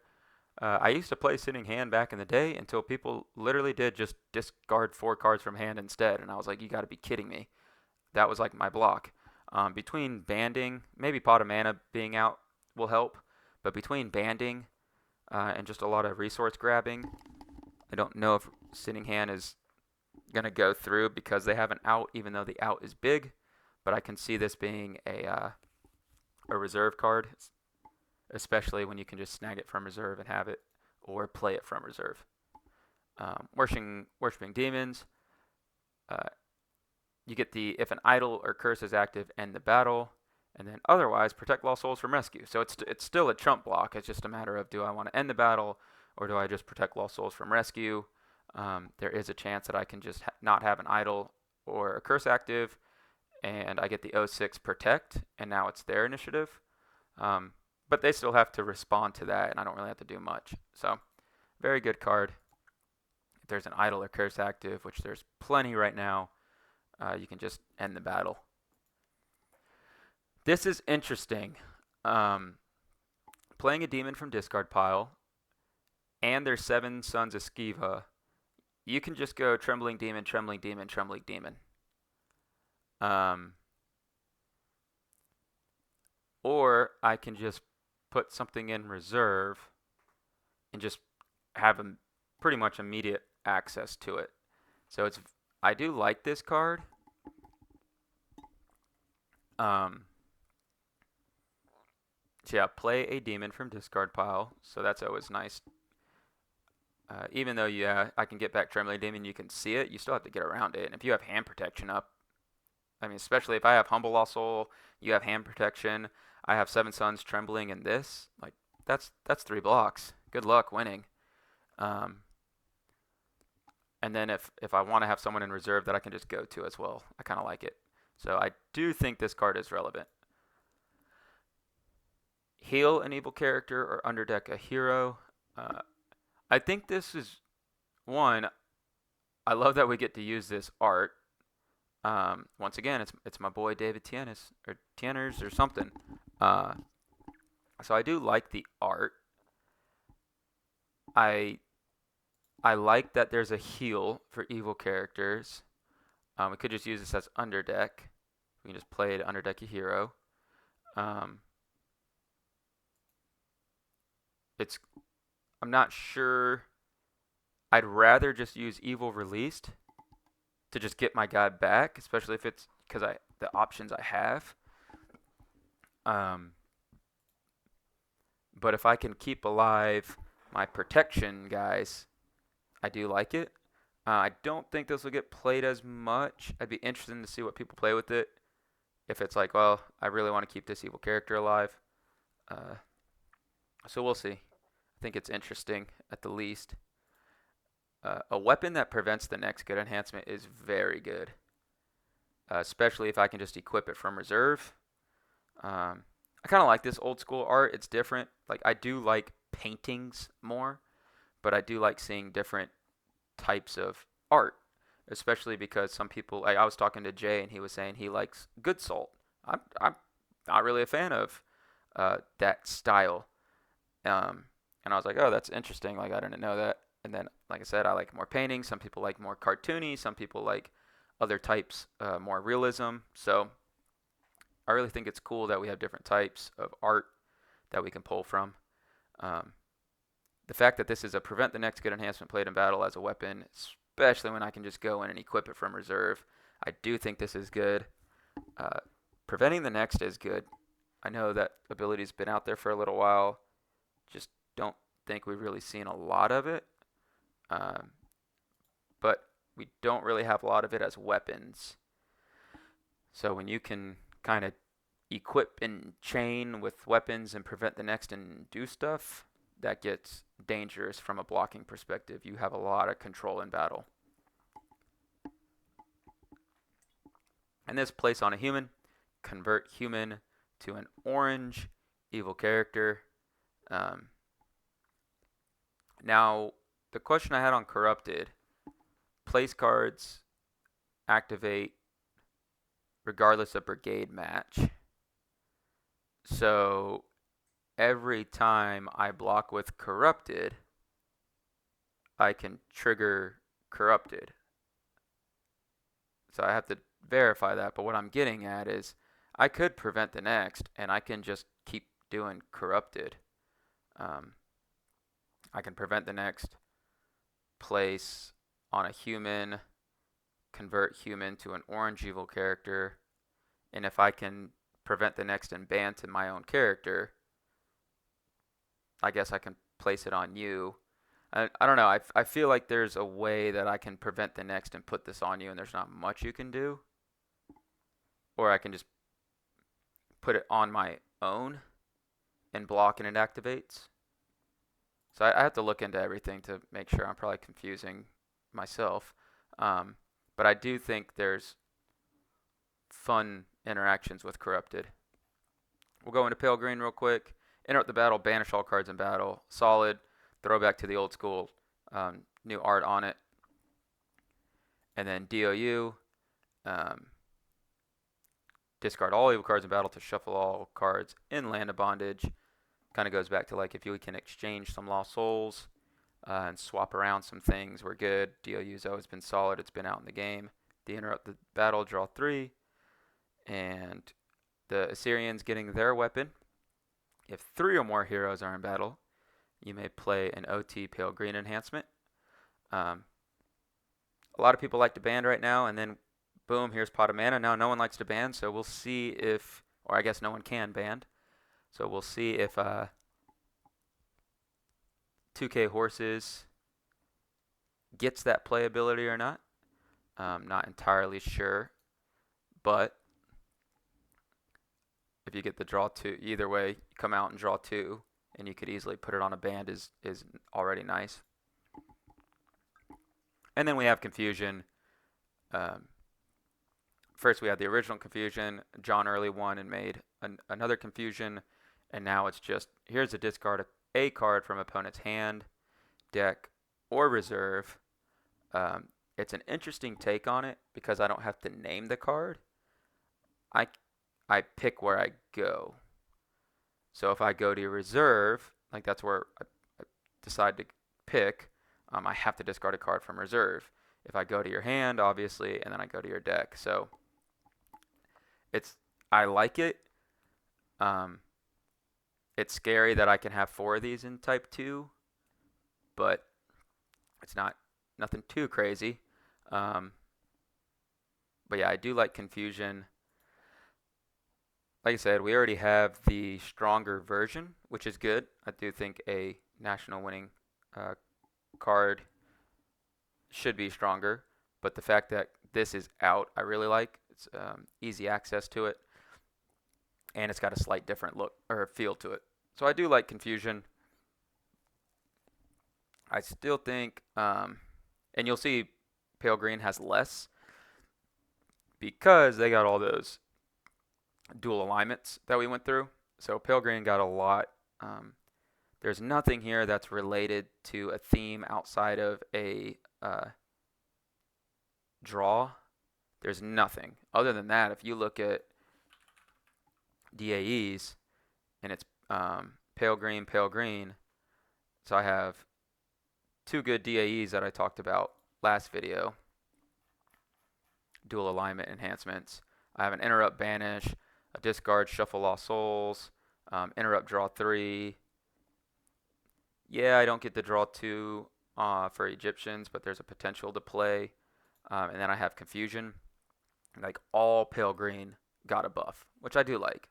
I used to play sitting hand back in the day until people literally did just discard 4 cards from hand instead, and I was like, you got to be kidding me. That was like my block. Between banding, maybe Pot of Mana being out will help, but between banding and just a lot of resource grabbing, I don't know if sitting hand is going to go through because they have an out, even though the out is big. But I can see this being a reserve card, especially when you can just snag it from reserve and have it, or play it from reserve. Worshipping Demons. You get the if an idol or curse is active, end the battle, and then otherwise protect lost souls from rescue. So it's still a trump block. It's just a matter of do I want to end the battle or do I just protect lost souls from rescue? There is a chance that I can just not have an idol or a curse active, and I get the 06 protect, and now it's their initiative. But they still have to respond to that, and I don't really have to do much. So, very good card. If there's an idol or curse active, which there's plenty right now, you can just end the battle. This is interesting. Playing a demon from discard pile, and there's 7 Sons of Skiva, you can just go Trembling Demon, Trembling Demon, Trembling Demon. Or I can just put something in reserve and just have pretty much immediate access to it. So I do like this card. So yeah, play a demon from discard pile. So that's always nice. Even though I can get back Trembling Demon, you can see it. You still have to get around it. And if you have hand protection up, I mean, especially if I have Humble Lost Soul, you have hand protection. I have 7 Suns Trembling in this. Like that's 3 blocks. Good luck winning. And then if I want to have someone in reserve that I can just go to as well, I kind of like it. So I do think this card is relevant. Heal an evil character or underdeck a hero. I think this is one. I love that we get to use this art. Once again, it's my boy David Tienis or Tieners or something. So I do like the art. I like that there's a heal for evil characters. We could just use this as underdeck. We can just play it underdeck a hero. I'm not sure. I'd rather just use evil released to just get my guy back, especially if it's because the options I have. But if I can keep alive my protection guys, I do like it. I don't think this will get played as much. I'd be interested to see what people play with it. If it's like, well, I really want to keep this evil character alive. So we'll see. I think it's interesting at the least. A weapon that prevents the next good enhancement is very good. Especially if I can just equip it from reserve. I kind of like this old school art. It's different. Like I do like paintings more, but I do like seeing different types of art. especially because some people, like I was talking to Jay and he was saying he likes good salt. I'm not really a fan of that style. Um, and I was like, oh, that's interesting. Like I didn't know that. And then, like I said, I like more painting. Some people like more cartoony. Some people like other types, more realism. So I really think it's cool that we have different types of art that we can pull from. Um, the fact that this is a prevent the next good enhancement played in battle as a weapon, especially when I can just go in and equip it from reserve, I do think this is good. Uh, Preventing the next is good. I know that ability's been out there for a little while. Just don't think we've really seen a lot of it. Um, but we don't really have a lot of it as weapons. So when you can kind of equip and chain with weapons and prevent the next and do stuff, that gets dangerous from a blocking perspective. You have a lot of control in battle. And this place on a human, convert human to an orange evil character. Now, the question I had on corrupted, place cards activate regardless of brigade match. So every time I block with corrupted, I can trigger corrupted. So I have to verify that, but what I'm getting at is I could prevent the next and I can just keep doing corrupted. I can prevent the next, place on a human, convert human to an orange evil character, and if I can prevent the next and ban to my own character, I guess I can place it on you. I don't know. I feel like there's a way that I can prevent the next and put this on you, and there's not much you can do. Or I can just put it on my own and block and it activates. So I have to look into everything to make sure. I'm probably confusing myself. But I do think there's fun interactions with corrupted. We'll go into pale green real quick. Interrupt the battle, banish all cards in battle. Solid, throwback to the old school, new art on it. And then DOU, discard all evil cards in battle to shuffle all cards in land of bondage. Kind of goes back to like if you can exchange some lost souls and swap around some things, we're good. DOU's always been solid. It's been out in the game. Interrupt the battle, draw 3. And the Assyrians getting their weapon. If 3 or more heroes are in battle, you may play an OT pale green enhancement. A lot of people like to ban right now, and then boom, here's pot of mana. Now no one likes to ban, so we'll see if, or I guess no one can ban. So we'll see if 2K Horses gets that playability or not. Not entirely sure, but if you get the draw 2, either way, you come out and draw 2, and you could easily put it on a band is already nice. And then we have Confusion. First we had the original Confusion. John Early won and made another Confusion, and now it's just, here's a discard a card from opponent's hand, deck, or reserve. It's an interesting take on it because I don't have to name the card. I pick where I go. So if I go to your reserve, like that's where I decide to pick, I have to discard a card from reserve. If I go to your hand, obviously, and then I go to your deck. So I like it. It's scary that I can have 4 of these in type 2, but it's nothing too crazy. But yeah, I do like Confusion. Like I said, we already have the stronger version, which is good. I do think a national winning card should be stronger, but the fact that this is out, I really like. It's easy access to it, and it's got a slight different look or feel to it. So I do like Confusion. I still think, and you'll see Pale Green has less because they got all those dual alignments that we went through. So Pale Green got a lot. There's nothing here that's related to a theme outside of a draw, there's nothing. Other than that, if you look at DAEs, and it's pale green. So I have two good DAEs that I talked about last video. Dual alignment enhancements. I have an interrupt banish, a discard shuffle lost souls, interrupt draw 3. Yeah, I don't get the draw 2 for Egyptians, but there's a potential to play. And then I have confusion. Like all pale green got a buff, which I do like.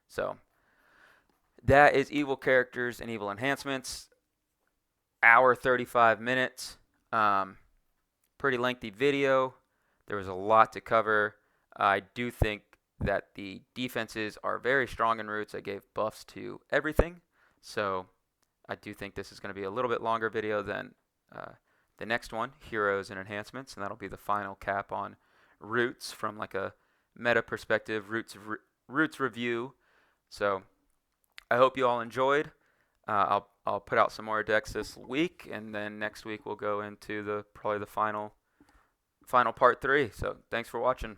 So that is Evil Characters and Evil Enhancements. Hour 35 minutes. Pretty lengthy video. There was a lot to cover. I do think that the defenses are very strong in Roots. I gave buffs to everything. So I do think this is going to be a little bit longer video than the next one, Heroes and Enhancements. And that'll be the final cap on Roots from like a meta perspective, Roots review. So I hope you all enjoyed. I'll put out some more decks this week, and then next week we'll go into probably the final part 3. So thanks for watching.